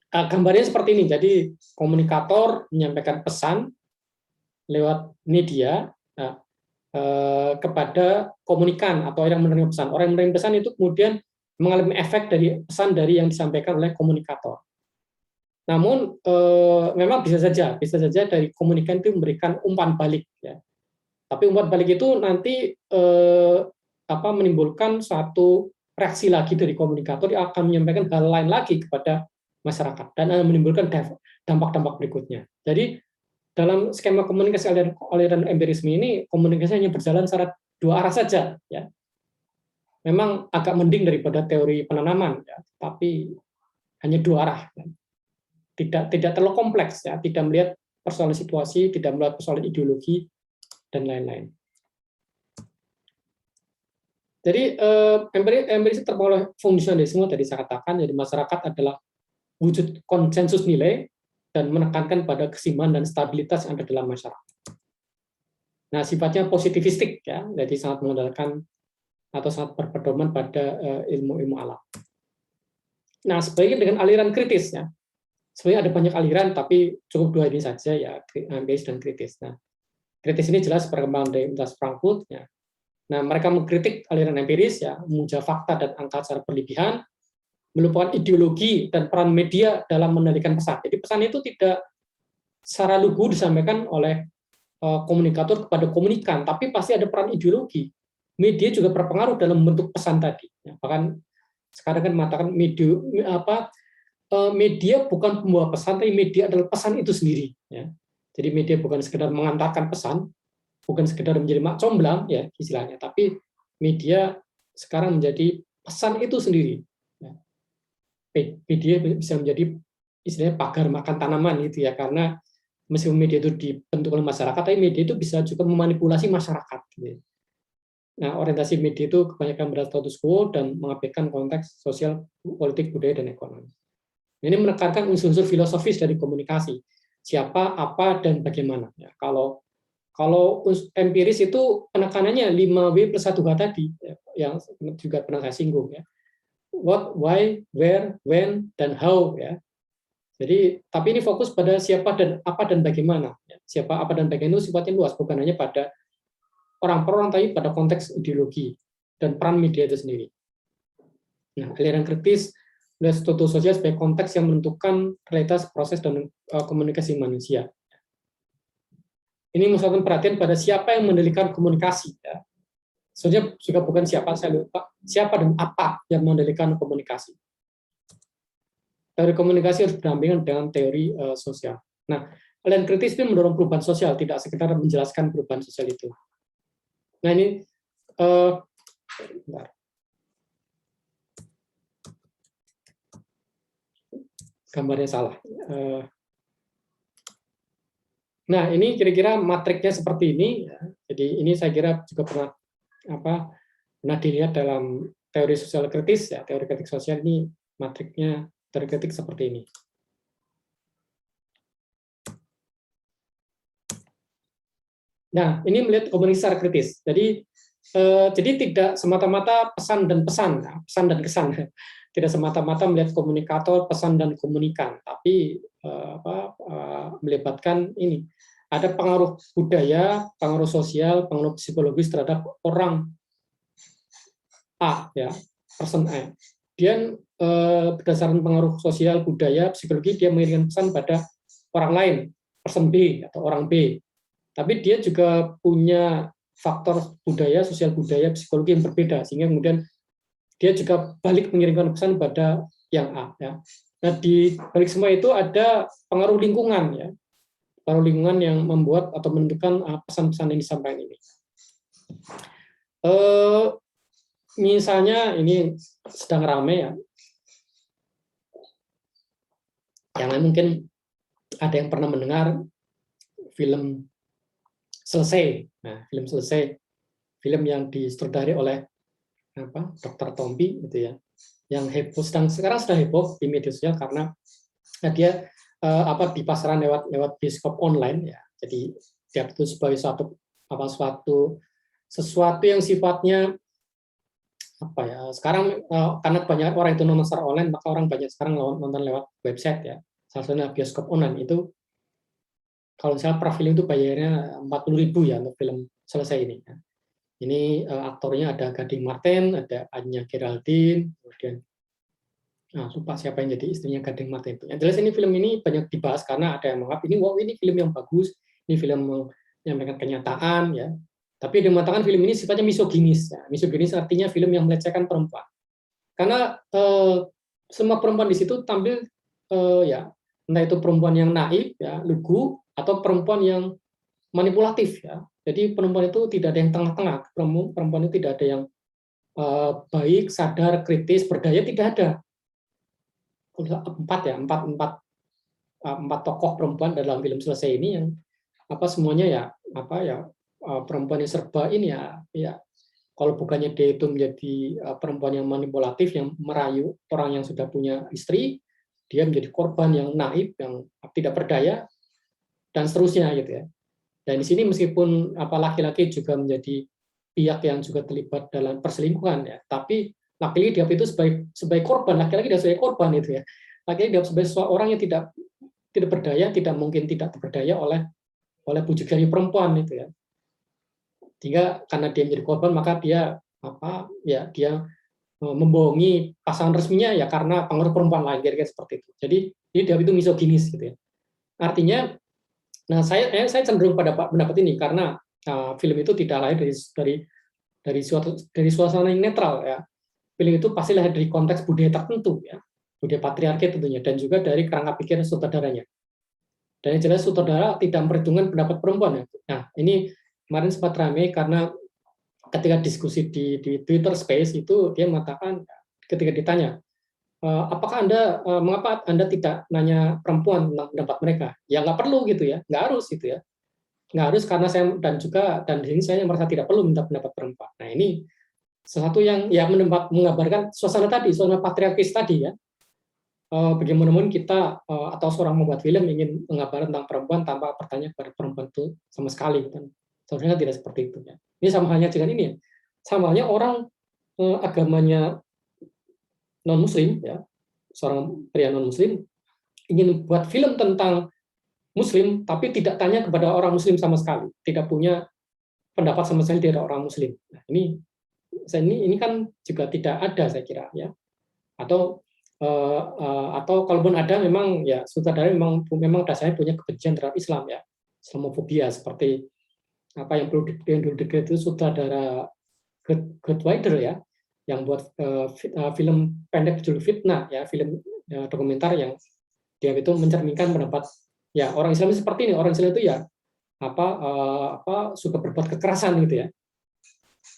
[SPEAKER 1] gambarnya seperti ini. Jadi komunikator menyampaikan pesan lewat media kepada komunikan atau orang yang menerima pesan. Orang yang menerima pesan itu kemudian mengalami efek dari pesan dari yang disampaikan oleh komunikator. Namun memang bisa saja dari komunikan itu memberikan umpan balik. Ya. Tapi umpan balik itu nanti menimbulkan suatu reaksi lagi dari komunikator yang akan menyampaikan hal lain lagi kepada masyarakat dan menimbulkan dampak-dampak berikutnya. Jadi dalam skema komunikasi aliran empirisme ini komunikasi hanya berjalan secara dua arah saja. Ya. Memang agak mending daripada teori penanaman, ya, tapi hanya dua arah. Ya. Tidak terlalu kompleks, ya, tidak melihat persoalan situasi, tidak melihat persoalan ideologi dan lain-lain. Jadi empiris terpengaruh fungsionalisme tadi saya katakan, jadi masyarakat adalah wujud konsensus nilai dan menekankan pada keseimbangan dan stabilitas yang ada dalam masyarakat. Nah, sifatnya positivistik ya, jadi sangat mengandalkan atau sangat berpedoman pada ilmu-ilmu alam. Nah, sebaliknya dengan aliran kritis ya. Sebenarnya ada banyak aliran, tapi cukup dua ini saja ya, empiris dan kritis. Nah, kritis ini jelas perkembangan dari Universitas Frankfurt ya. Nah, mereka mengkritik aliran empiris ya, memuja fakta dan angka secara berlebihan, melupakan ideologi dan peran media dalam mengendalikan pesan. Jadi pesan itu tidak secara lugu disampaikan oleh komunikator kepada komunikan, tapi pasti ada peran ideologi. Media juga berpengaruh dalam membentuk pesan tadi. Ya, bahkan sekarang kan mengatakan media bukan pembawa pesan, tapi media adalah pesan itu sendiri. Ya. Jadi media bukan sekedar mengantarkan pesan, bukan sekedar menjadi mak comblang ya istilahnya, tapi media sekarang menjadi pesan itu sendiri. Ya. Media bisa menjadi istilahnya pagar makan tanaman gitu ya, karena meskipun media itu dibentuk oleh masyarakat, tapi media itu bisa juga memanipulasi masyarakat. Gitu. Nah, orientasi media itu kebanyakan pada status quo dan mengabaikan konteks sosial, politik, budaya, dan ekonomi. Ini menekankan unsur-unsur filosofis dari komunikasi. siapa, apa, dan bagaimana. Ya, kalau empiris itu penekanannya 5W+1H tadi, ya, yang juga pernah saya singgung. Ya. What, why, where, when, dan how. Ya. Jadi, tapi ini fokus pada siapa dan apa dan bagaimana. Ya. Siapa, apa, dan bagaimana itu sifatnya luas, bukan hanya pada orang per orang, tapi pada konteks ideologi dan peran media itu sendiri. Nah, aliran kritis dan struktur sosial sebagai konteks yang menentukan realitas, proses, dan komunikasi manusia. Ini memusatkan perhatian pada siapa yang mengendalikan komunikasi. Ya. Sebenarnya juga bukan siapa, saya lupa. Siapa dan apa yang mengendalikan komunikasi. Teori komunikasi harus berdampingan dengan teori sosial. Nah, aliran kritis itu mendorong perubahan sosial, tidak sekedar menjelaskan perubahan sosial itu. Nah, ini gambarnya salah. Nah, ini kira-kira matriksnya seperti ini. Jadi ini saya kira juga pernah dilihat dalam teori sosial kritis. Ya, teori kritik sosial ini matriksnya teori kritik seperti ini. Nah, ini melihat komunikasi secara kritis. Jadi tidak semata-mata pesan dan kesan. Tidak semata-mata melihat komunikator, pesan dan komunikan, tapi melibatkan ini. Ada pengaruh budaya, pengaruh sosial, pengaruh psikologis terhadap orang A, ya, person A. Dia berdasarkan pengaruh sosial, budaya, psikologi, dia mengirimkan pesan pada orang lain, person B atau orang B. Tapi dia juga punya faktor budaya, sosial budaya, psikologi yang berbeda, sehingga kemudian dia juga balik mengirimkan pesan pada yang A. Ya. Nah, di balik semua itu ada pengaruh lingkungan, ya, pengaruh lingkungan yang membuat atau menentukan pesan-pesan yang disampaikan ini. Misalnya ini sedang ramai, ya, yang lain mungkin ada yang pernah mendengar film Selesai. Nah, film Selesai, film yang disutradarai oleh Dr. Tompi, gitu ya, yang heboh sekarang sudah heboh di media sosial karena dia di pasaran lewat bioskop online, ya. Jadi dia itu sebagai sesuatu yang sifatnya sekarang karena banyak orang itu nonton secara online, maka orang banyak sekarang nonton lewat website, ya. Salah satunya bioskop online itu. Kalau misalnya per film itu bayarnya 40.000 ya untuk film Selesai ini. Ini aktornya ada Gading Marten, ada Anya Geraldine, kemudian lupa siapa yang jadi istrinya Gading Marten itu. Yang jelas ini film ini banyak dibahas karena ada yang menganggap ini film yang bagus, ini film menyampaikan kenyataan, ya. Tapi dia mengatakan film ini sifatnya misoginis. Ya. Misoginis artinya film yang melecehkan perempuan. Karena semua perempuan di situ tampil ya, entah itu perempuan yang naif, ya, lugu, atau perempuan yang manipulatif, ya. Jadi perempuan itu tidak ada yang tengah-tengah, perempuan itu tidak ada yang baik, sadar, kritis, berdaya, tidak ada. Empat tokoh perempuan dalam film Selesai ini yang semuanya perempuan yang serba ini, ya kalau bukannya dia itu menjadi perempuan yang manipulatif, yang merayu orang yang sudah punya istri, dia menjadi korban yang naif, yang tidak berdaya, dan seterusnya, gitu ya. Dan di sini meskipun laki-laki juga menjadi pihak yang juga terlibat dalam perselingkuhan, ya, tapi laki-laki dia itu sebagai korban, laki-laki dia sebagai korban, itu ya. Laki-laki dia sebagai seorang yang tidak berdaya, tidak mungkin tidak berdaya oleh bujuk jari perempuan, itu ya. Sehingga karena dia menjadi korban, maka dia dia membohongi pasangan resminya, ya karena pengaruh perempuan lain, kira-kira seperti itu. Jadi dia itu misoginis, gitu ya. Artinya, nah saya cenderung pada pendapat ini karena film itu tidak lahir dari suasana yang netral, ya. Film itu pasti lahir dari konteks budaya tertentu, ya, budaya patriarki tentunya, dan juga dari kerangka pikir sutradaranya. Dan yang jelas sutradara tidak memperhitungkan pendapat perempuan, ya. Nah, ini kemarin sempat ramai karena ketika diskusi di Twitter Space itu dia mengatakan, ketika ditanya, mengapa Anda tidak nanya perempuan tentang pendapat mereka? Ya nggak perlu, gitu ya, nggak harus, gitu ya, nggak harus, karena saya dan di sini saya merasa tidak perlu minta pendapat perempuan. Nah, ini sesuatu yang ya menggambarkan suasana patriarkis tadi, ya, bagaimana kita atau seorang membuat film ingin mengabarkan tentang perempuan tanpa bertanya kepada perempuan itu sama sekali kan. Seharusnya tidak seperti itu ya. Ini sama halnya dengan ini ya. Sama halnya orang agamanya non muslim ya, seorang pria non muslim ingin buat film tentang muslim tapi tidak tanya kepada orang muslim sama sekali, tidak punya pendapat sama sekali dari orang muslim. Nah, ini kan juga tidak ada saya kira ya. Atau kalaupun ada memang ya sutradara memang dasarnya punya kebencian terhadap Islam ya, Islamofobia seperti apa yang dulu dikritik itu sutradara Goodwider ya, yang buat film pendek judul Fitnah ya, film dokumenter yang dia itu mencerminkan pendapat ya orang Islam seperti ini. Orang Islam itu ya suka berbuat kekerasan gitu ya.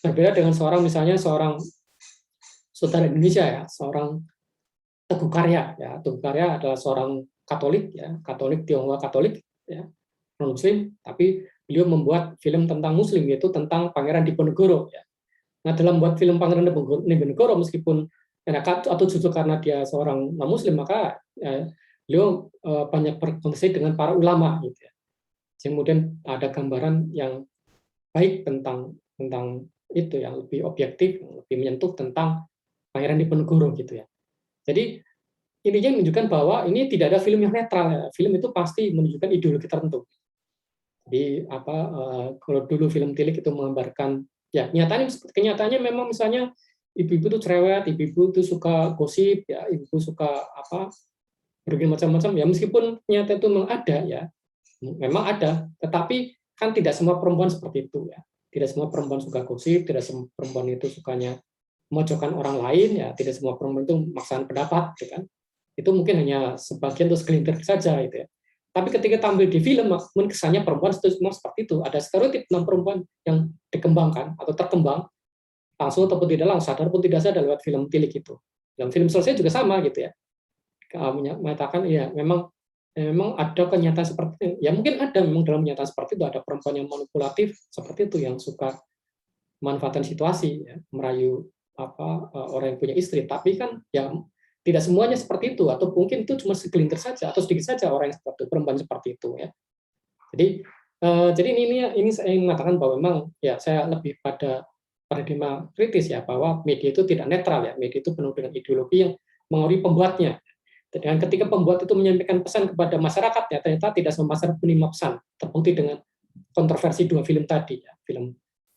[SPEAKER 1] Berbeda dengan misalnya seorang sutradara Indonesia ya, seorang Teguh Karya ya. Teguh Karya adalah seorang Katolik ya, Katolik Tionghoa Katolik ya, non Muslim, tapi beliau membuat film tentang Muslim, yaitu tentang Pangeran Diponegoro ya. Nah, dalam buat film Pangeran Diponegoro, meskipun atau justru karena dia seorang non Muslim, maka beliau banyak berkonsultasi dengan para ulama gitu ya. Kemudian ada gambaran yang baik tentang itu yang lebih objektif, lebih menyentuh tentang Pangeran Diponegoro gitu ya. Jadi intinya menunjukkan bahwa ini tidak ada film yang netral ya. Film itu pasti menunjukkan ideologi tertentu. Jadi kalau dulu film Tilik itu menggambarkan ya kenyataannya memang misalnya ibu-ibu itu cerewet, ibu-ibu itu suka gosip ya, ibu suka berbagai macam-macam ya, meskipun nyata itu memang ada ya. Memang ada, tetapi kan tidak semua perempuan seperti itu ya. Tidak semua perempuan suka gosip, tidak semua perempuan itu sukanya memojokkan orang lain ya, tidak semua perempuan itu memaksakan pendapat gitu kan. Itu mungkin hanya sebagian atau segelintir saja gitu ya. Tapi ketika tampil di film, mungkin kesannya perempuan itu semua seperti itu. Ada stereotip tentang perempuan yang dikembangkan atau terkembang langsung ataupun tidak langsung, sadar pun tidak sadar lewat film Tilik itu. Dalam film selesai juga sama gitu ya. Menyatakan ya memang ada kenyataan seperti itu. Ya mungkin ada memang dalam kenyataan seperti itu ada perempuan yang manipulatif seperti itu, yang suka manfaatkan situasi ya, merayu orang yang punya istri. Tapi kan ya tidak semuanya seperti itu, atau mungkin itu cuma segelintir saja atau sedikit saja orang yang seperti itu, perempuan seperti itu ya. Jadi ini saya mengatakan bahwa memang ya saya lebih pada paradigma kritis ya, bahwa media itu tidak netral ya, media itu penuh dengan ideologi yang mengaruhi pembuatnya. Dan ketika pembuat itu menyampaikan pesan kepada masyarakat ya, ternyata tidak semua masyarakat menerima pesan. Terbukti dengan kontroversi dua film tadi ya, film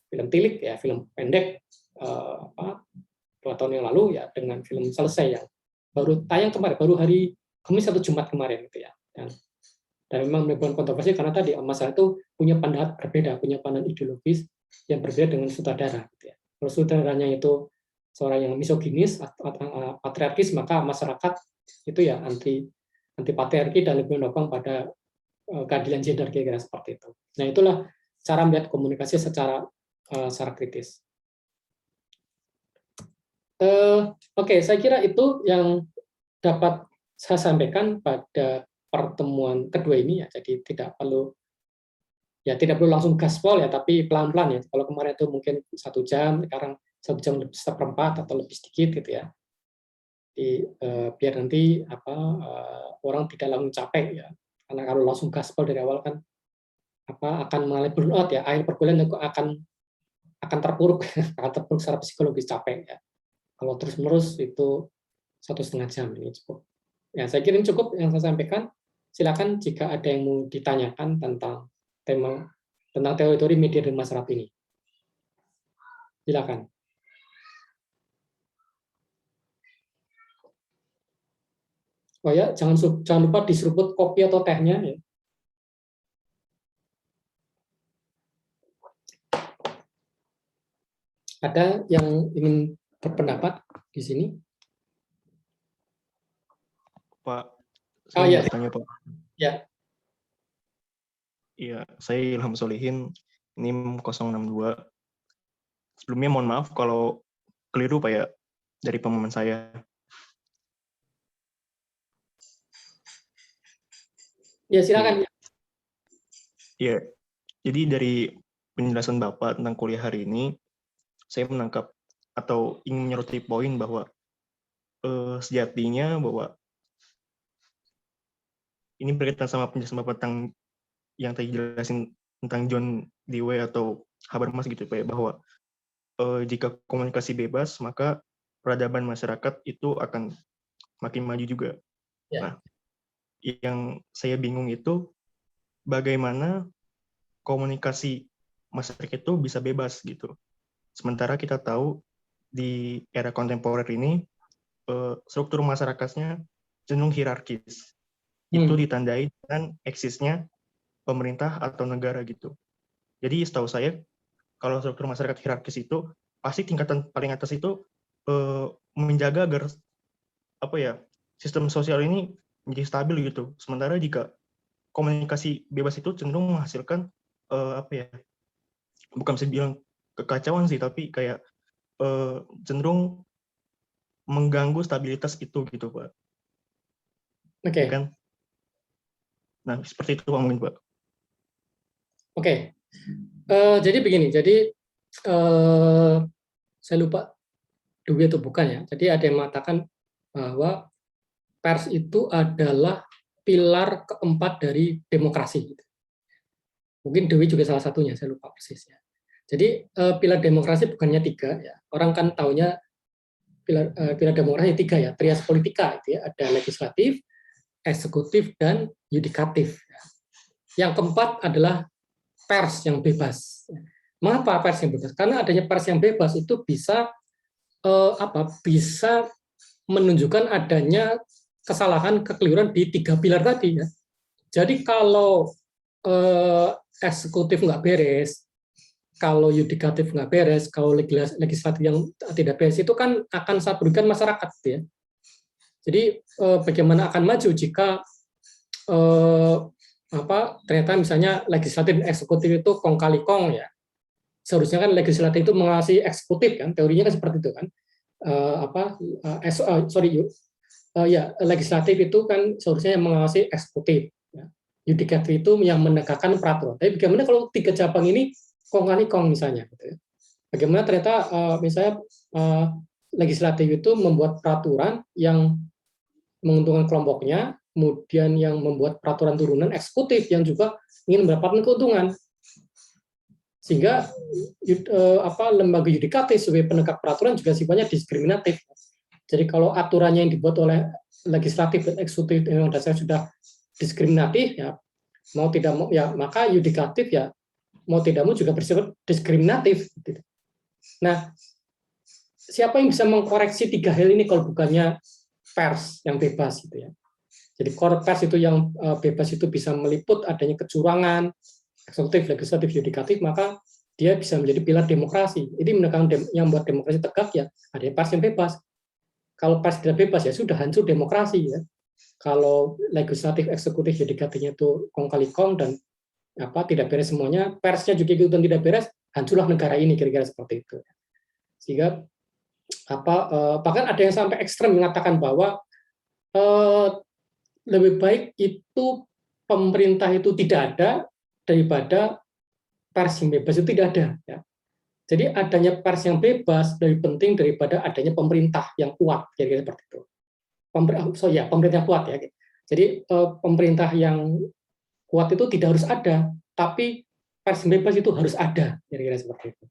[SPEAKER 1] Tilik ya, film pendek 2 tahun yang lalu ya, dengan film Selesai yang baru tayang kemarin, baru hari Kamis atau Jumat kemarin gitu ya. Dan memang menimbulkan kontroversi karena tadi masalah itu punya pandangan berbeda, punya pandangan ideologis yang berbeda dengan sutradara gitu ya. Kalau sutradaranya itu seorang yang misoginis atau patriarkis, maka masyarakat itu ya anti patriarki dan lebih mendukung pada keadilan gender, kira-kira seperti itu. Nah, itulah cara melihat komunikasi secara kritis. Oke, saya kira itu yang dapat saya sampaikan pada pertemuan kedua ini ya. Jadi tidak perlu langsung gaspol ya, tapi pelan-pelan ya. Kalau kemarin itu mungkin 1 jam, sekarang 1 jam lebih seperempat atau lebih sedikit gitu ya. Jadi biar nanti orang tidak langsung capek ya. Karena kalau langsung gaspol dari awal kan akan mengalami burnout ya. Akhir perkuliahan itu akan terpuruk akan terpuruk secara psikologis, capek ya. Kalau terus-menerus itu 1,5 jam ini cukup. Ya, saya kira ini cukup yang saya sampaikan. Silakan jika ada yang mau ditanyakan tentang teori media dan masyarakat ini. Silakan. Oh ya, jangan lupa diseruput kopi atau tehnya ya. Ada yang ingin berpendapat di sini?
[SPEAKER 2] Pak, saya mau tanya, Pak.
[SPEAKER 1] Ya.
[SPEAKER 2] Iya, saya Ilham Solihin, NIM 062. Sebelumnya mohon maaf kalau keliru Pak ya, dari pemahaman saya.
[SPEAKER 1] Ya, silakan.
[SPEAKER 2] Iya, jadi dari penjelasan Bapak tentang kuliah hari ini, saya menangkap atau ingin menyoroti poin bahwa sejatinya bahwa ini berkaitan sama penjelasan Bapak tentang yang tadi jelasin tentang John Dewey atau Habermas gitu Pak ya, bahwa jika komunikasi bebas maka peradaban masyarakat itu akan makin maju juga.
[SPEAKER 1] Ya.
[SPEAKER 2] Nah, yang saya bingung itu bagaimana komunikasi masyarakat itu bisa bebas gitu. Sementara kita tahu di era kontemporer ini struktur masyarakatnya cenderung hierarkis. Itu ditandai dengan eksisnya pemerintah atau negara gitu. Jadi setahu saya kalau struktur masyarakat hierarkis itu pasti tingkatan paling atas itu menjaga agar sistem sosial ini menjadi stabil gitu. Sementara jika komunikasi bebas itu cenderung menghasilkan bukan bisa bilang kekacauan sih, tapi kayak cenderung mengganggu stabilitas itu gitu Pak.
[SPEAKER 1] Oke.
[SPEAKER 2] Ya kan? Nah seperti itu Pak mungkin Pak.
[SPEAKER 1] Oke. Jadi begini. Jadi saya lupa Dewey itu bukan ya. Jadi ada yang mengatakan bahwa pers itu adalah pilar keempat dari demokrasi. Mungkin Dewey juga salah satunya, saya lupa persisnya. Jadi pilar demokrasi bukannya 3 ya. Orang kan taunya pilar demokrasi 3 ya, trias politika itu ya, ada legislatif, eksekutif dan yudikatif. Yang keempat adalah pers yang bebas. Mengapa pers yang bebas? Karena adanya pers yang bebas itu bisa bisa menunjukkan adanya kesalahan, kekeliruan di 3 pilar tadi ya. Jadi kalau eksekutif nggak beres, kalau yudikatif nggak beres, kalau legislatif yang tidak beres, itu kan akan sangat merugikan masyarakat ya. Jadi bagaimana akan maju jika ternyata misalnya legislatif dan eksekutif itu kong kali kong ya. Seharusnya kan legislatif itu mengawasi eksekutif kan, teorinya kan seperti itu kan. Legislatif itu kan seharusnya yang mengawasi eksekutif. Ya. Yudikatif itu yang menegakkan peraturan. Tapi bagaimana kalau 3 cabang ini kong kali kong misalnya? Gitu ya. Bagaimana ternyata misalnya legislatif itu membuat peraturan yang menguntungkan kelompoknya, kemudian yang membuat peraturan turunan eksekutif yang juga ingin mendapatkan keuntungan. Sehingga lembaga yudikatif sebagai penegak peraturan juga sifatnya diskriminatif. Jadi kalau aturannya yang dibuat oleh legislatif dan eksekutif yang dasarnya sudah diskriminatif ya, mau tidak mau ya, maka yudikatif ya mau tidak mau juga bersifat diskriminatif. Nah, siapa yang bisa mengkoreksi 3 hal ini kalau bukannya pers yang bebas gitu ya. Jadi pers itu yang bebas itu bisa meliput adanya kecurangan, eksekutif, legislatif, yudikatif, maka dia bisa menjadi pilar demokrasi. Ini menekan yang membuat demokrasi tegak ya, ada pers yang bebas. Kalau pers tidak bebas ya sudah hancur demokrasi ya. Kalau legislatif, eksekutif, yudikatifnya itu kong kali kong dan tidak beres semuanya, persnya juga ikutan tidak beres, hancurlah negara ini, kira-kira seperti itu. Sehingga bahkan ada yang sampai ekstrem mengatakan bahwa lebih baik itu pemerintah itu tidak ada daripada pers yang bebas itu tidak ada. Ya. Jadi adanya pers yang bebas lebih penting daripada adanya pemerintah yang kuat, kira-kira seperti itu. Pemerintah yang kuat ya. Jadi pemerintah yang kuat itu tidak harus ada, tapi pers yang bebas itu harus ada, kira-kira seperti itu.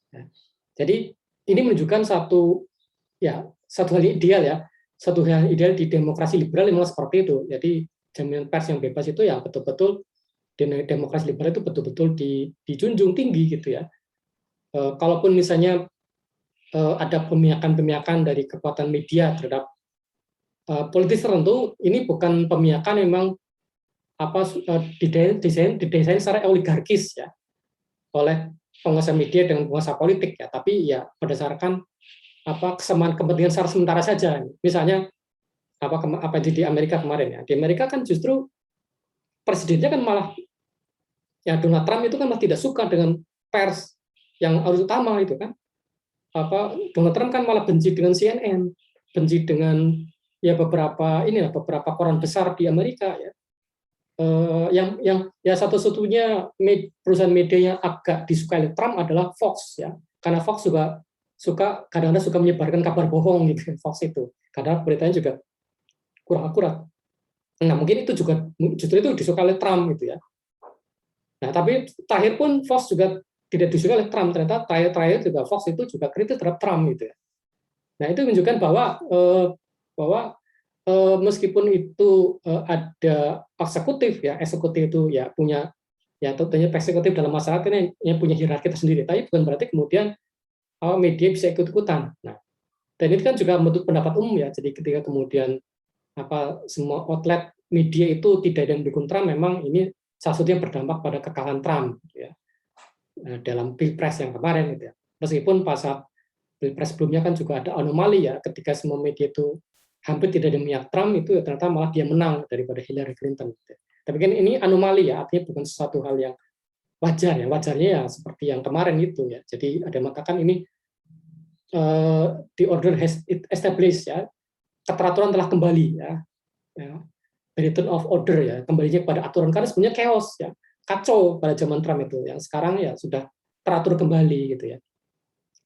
[SPEAKER 1] Ya. Jadi ini menunjukkan satu hal ideal ya, satu hal ideal di demokrasi liberal memang seperti itu. Jadi jaminan pers yang bebas itu ya betul-betul demokrasi liberal itu betul-betul dijunjung tinggi gitu ya. Kalaupun misalnya ada pemiakan-pemiakan dari kekuatan media terhadap politis tertentu, ini bukan pemiakan memang didesain secara oligarkis ya oleh penguasa media dengan penguasa politik ya, tapi ya berdasarkan kesamaan kepentingan secara sementara saja. Misalnya apa di Amerika kemarin ya. Di Amerika kan justru presidennya kan malah ya Donald Trump itu kan malah tidak suka dengan pers yang harus utama itu kan. Donald Trump kan malah benci dengan CNN, benci dengan ya beberapa koran besar di Amerika ya. Yang satu-satunya perusahaan media yang agak disukai Trump adalah Fox ya. Karena Fox juga kadang-kadang suka menyebarkan kabar bohong gitu Fox itu. Kadang beritanya juga kurang akurat. Nah, mungkin itu juga justru itu disukai oleh Trump gitu ya. Nah, tapi terakhir pun Fox juga tidak disukai oleh Trump. Ternyata terakhir juga Fox itu juga kritis terhadap Trump gitu ya. Nah, itu menunjukkan bahwa meskipun itu ada eksekutif ya, eksekutif itu ya punya ya tentunya eksekutif dalam masyarakat ini yang punya hierarki tersendiri. Tapi bukan berarti kemudian media bisa ikut-ikutan. Nah, dan ini kan juga bentuk pendapat umum ya. Jadi ketika kemudian semua outlet media itu tidak ada yang mendukung Trump, memang ini salah satu yang berdampak pada kekalahan Trump gitu ya, dalam pilpres yang kemarin gitu ya. Meskipun pas pilpres sebelumnya kan juga ada anomali ya, ketika semua media itu hampir tidak ada memihak Trump, itu ya ternyata malah dia menang daripada Hillary Clinton gitu. Tapi kan ini anomali ya, artinya bukan sesuatu hal yang wajar ya. Wajarnya ya seperti yang kemarin itu ya. Jadi ada yang mengatakan ini the order has established ya, keteraturan telah kembali ya, ya. The return of order ya, kembalinya pada aturan, karena sebenarnya chaos ya, kacau pada zaman Trump itu, yang sekarang ya sudah teratur kembali gitu ya.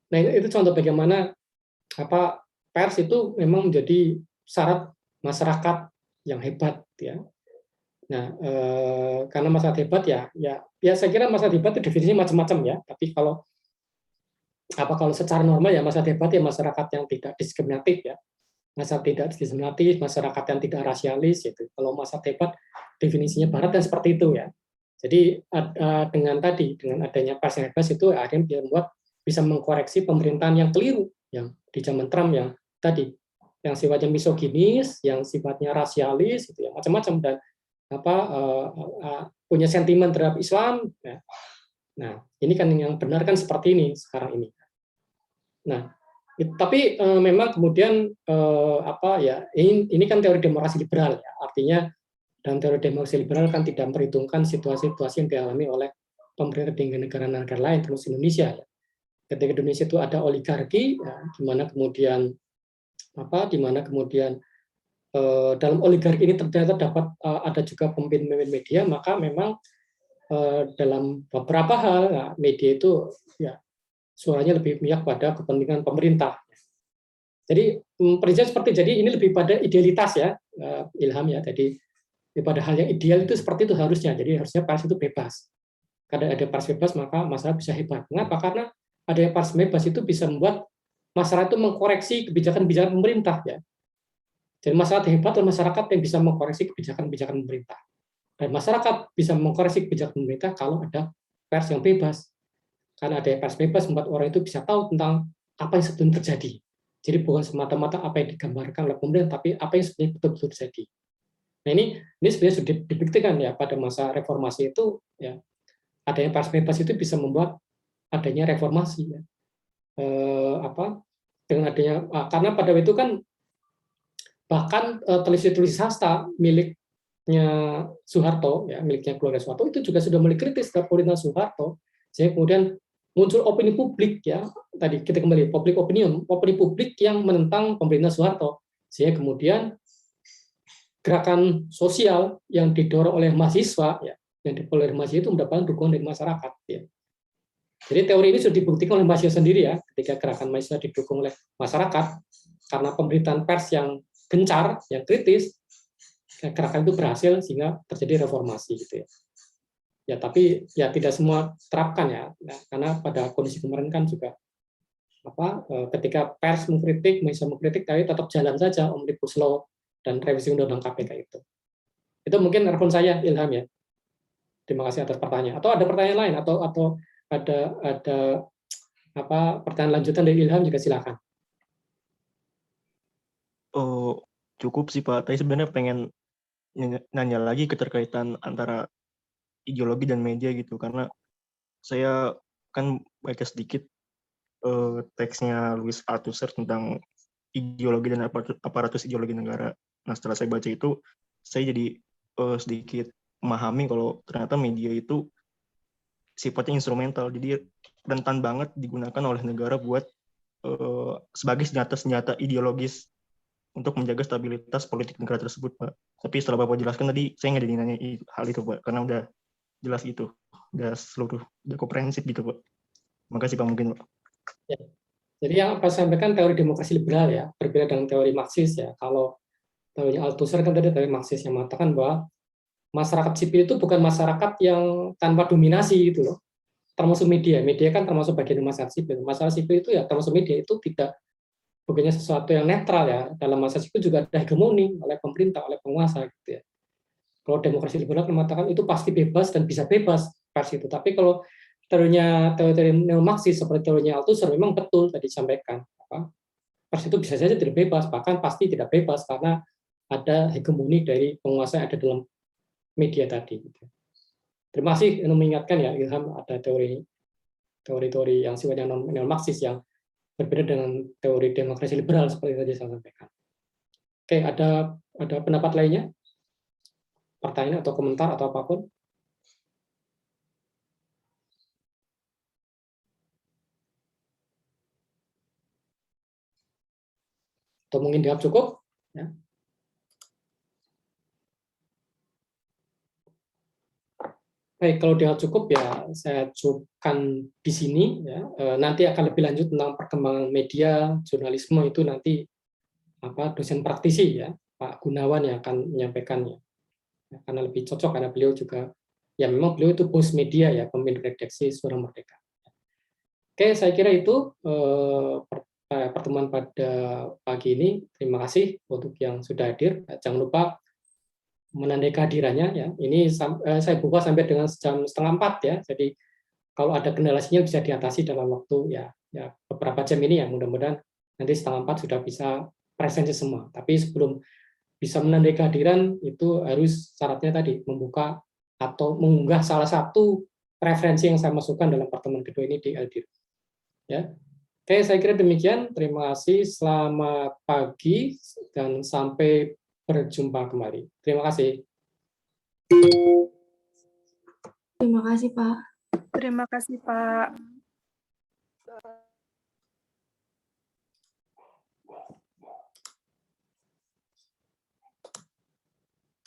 [SPEAKER 1] Nah, itu contoh bagaimana pers itu memang menjadi syarat masyarakat yang hebat ya. Nah, karena masyarakat hebat ya saya kira masyarakat hebat itu definisinya macam-macam ya. Tapi kalau secara normal ya masyarakat hebat ya masyarakat yang tidak diskriminatif ya. Masyarakat tidak diskriminatif, masyarakat yang tidak rasialis itu. Kalau masyarakat hebat definisinya barat dan seperti itu ya. Jadi dengan adanya pers yang hebat itu akhirnya bisa mengkoreksi pemerintahan yang keliru yang di zaman Trump yang tadi yang sifatnya misoginis, yang sifatnya rasialis, gitu ya, macam-macam dan punya sentimen terhadap Islam. Ya. Nah, ini kan yang benar kan seperti ini sekarang ini. Nah, tapi memang kemudian ini kan teori demokrasi liberal ya, artinya dalam teori demokrasi liberal kan tidak memperhitungkan situasi-situasi yang dialami oleh pemerintah di negara-negara lain, termasuk Indonesia ya. Ketika Indonesia itu ada oligarki, ya, di mana kemudian dalam oligarki ini ternyata dapat ada juga pemimpin media, maka memang dalam beberapa hal ya, media itu ya suaranya lebih banyak pada kepentingan pemerintah. Jadi prinsip seperti jadi ini lebih pada idealitas ya, Ilham ya. Jadi daripada hal yang ideal itu seperti itu harusnya. Jadi harusnya pers itu bebas. Karena ada pers bebas maka masyarakat bisa hebat. Mengapa? Karena ada yang pers bebas itu bisa membuat masyarakat itu mengkoreksi kebijakan-kebijakan pemerintah ya. Jadi masyarakat hebat adalah masyarakat yang bisa mengkoreksi kebijakan-kebijakan pemerintah. Dan masyarakat bisa mengkoreksi kebijakan pemerintah kalau ada pers yang bebas. Karena ada pers bebas membuat orang itu bisa tahu tentang apa yang sebetulnya terjadi. Jadi bukan semata-mata apa yang digambarkan oleh pemerintah, tapi apa yang sebenarnya betul-betul terjadi. Nah ini sebenarnya sudah dibuktikan ya pada masa reformasi itu ya, adanya pers bebas itu bisa membuat adanya reformasi ya. Dengan adanya karena pada waktu itu kan bahkan televisi swasta miliknya Soeharto ya, miliknya keluarga Soeharto itu juga sudah mulai kritis terhadap pemerintahan Soeharto, sehingga kemudian muncul opini publik ya, tadi kita kembali public opinion, opini publik yang menentang pemerintahan Soeharto, sehingga kemudian gerakan sosial yang didorong oleh mahasiswa ya, yang didorong oleh mahasiswa itu mendapatkan dukungan dari masyarakat ya. Jadi teori ini sudah dibuktikan oleh mahasiswa sendiri ya, ketika gerakan mahasiswa didukung oleh masyarakat karena pemberitaan pers yang gencar, yang kritis, gerakan itu berhasil sehingga terjadi reformasi gitu ya. Ya tapi ya tidak semua terapkan ya, karena pada kondisi kemarin kan juga ketika pers mengkritik, mahasiswa mengkritik, tapi tetap jalan saja Omnibus Law dan revisi Undang-Undang KPK itu. Itu mungkin respon saya, Ilham ya. Terima kasih atas pertanyaan. Atau ada pertanyaan lain atau ada pertanyaan lanjutan dari Ilham juga silakan.
[SPEAKER 2] Oh, cukup sih Pak. Tapi sebenarnya pengen nanya lagi keterkaitan antara ideologi dan media gitu, karena saya kan baca sedikit teksnya Louis Althusser tentang ideologi dan aparatus ideologi negara. Nah setelah saya baca itu, saya jadi sedikit memahami kalau ternyata media itu sifatnya instrumental, jadi rentan banget digunakan oleh negara buat sebagai senjata ideologis untuk menjaga stabilitas politik negara tersebut, Pak. Tapi setelah Bapak jelaskan tadi, saya nggak jadi nanya hal itu, Pak, karena udah jelas gitu, udah komprehensif gitu, Pak. Makasih Pak, mungkin Pak.
[SPEAKER 1] Ya. Jadi yang apa saya sampaikan teori demokrasi liberal ya, berbeda dengan teori Marxis ya. Kalau teorinya Althusser kan tadi dari Marxis yang mengatakan bahwa masyarakat sipil itu bukan masyarakat yang tanpa dominasi gitu loh. Termasuk media kan termasuk bagian dari masyarakat sipil. Masyarakat sipil itu ya termasuk media itu tidak bukannya sesuatu yang netral ya. Dalam masyarakat sipil juga ada hegemoni oleh pemerintah, oleh penguasa gitu ya. Kalau demokrasi liberal mengatakan itu pasti bebas dan bisa bebas pers itu. Tapi kalau teori neo-Marxis seperti teorinya Althusser memang betul tadi disampaikan. Pers itu bisa saja tidak bebas, bahkan pasti tidak bebas karena ada hegemoni dari penguasa yang ada dalam media tadi. Terima kasih untuk mengingatkan ya Ilham, ada teori-teori yang sifatnya neo-Marxis yang berbeda dengan teori demokrasi liberal seperti tadi saya sampaikan. Oke, ada pendapat lainnya? Pertanyaan atau komentar atau apapun? Atau mungkin dianggap cukup? Ya. Baik, kalau dianggap cukup ya saya cukupkan di sini. Ya. Nanti akan lebih lanjut tentang perkembangan media, jurnalisme itu nanti dosen praktisi ya Pak Gunawan yang akan menyampaikannya. Ya, karena lebih cocok karena beliau juga ya memang beliau itu bos media ya, pemimpin redaksi Suara Merdeka. Oke, saya kira itu pertemuan pada pagi ini. Terima kasih untuk yang sudah hadir. Jangan lupa menandai kehadirannya ya. Ini saya buka sampai dengan jam 3:30 ya. Jadi kalau ada kendala sinyal bisa diatasi dalam waktu ya beberapa jam ini ya. Mudah-mudahan nanti 3:30 sudah bisa presensi semua. Tapi sebelum bisa menandai kehadiran itu harus syaratnya tadi membuka atau mengunggah salah satu referensi yang saya masukkan dalam pertemuan kedua ini di Eldir. Ya. Oke, saya kira demikian. Terima kasih. Selamat pagi dan sampai berjumpa kembali. Terima kasih.
[SPEAKER 3] Terima kasih, Pak.
[SPEAKER 4] Terima kasih, Pak.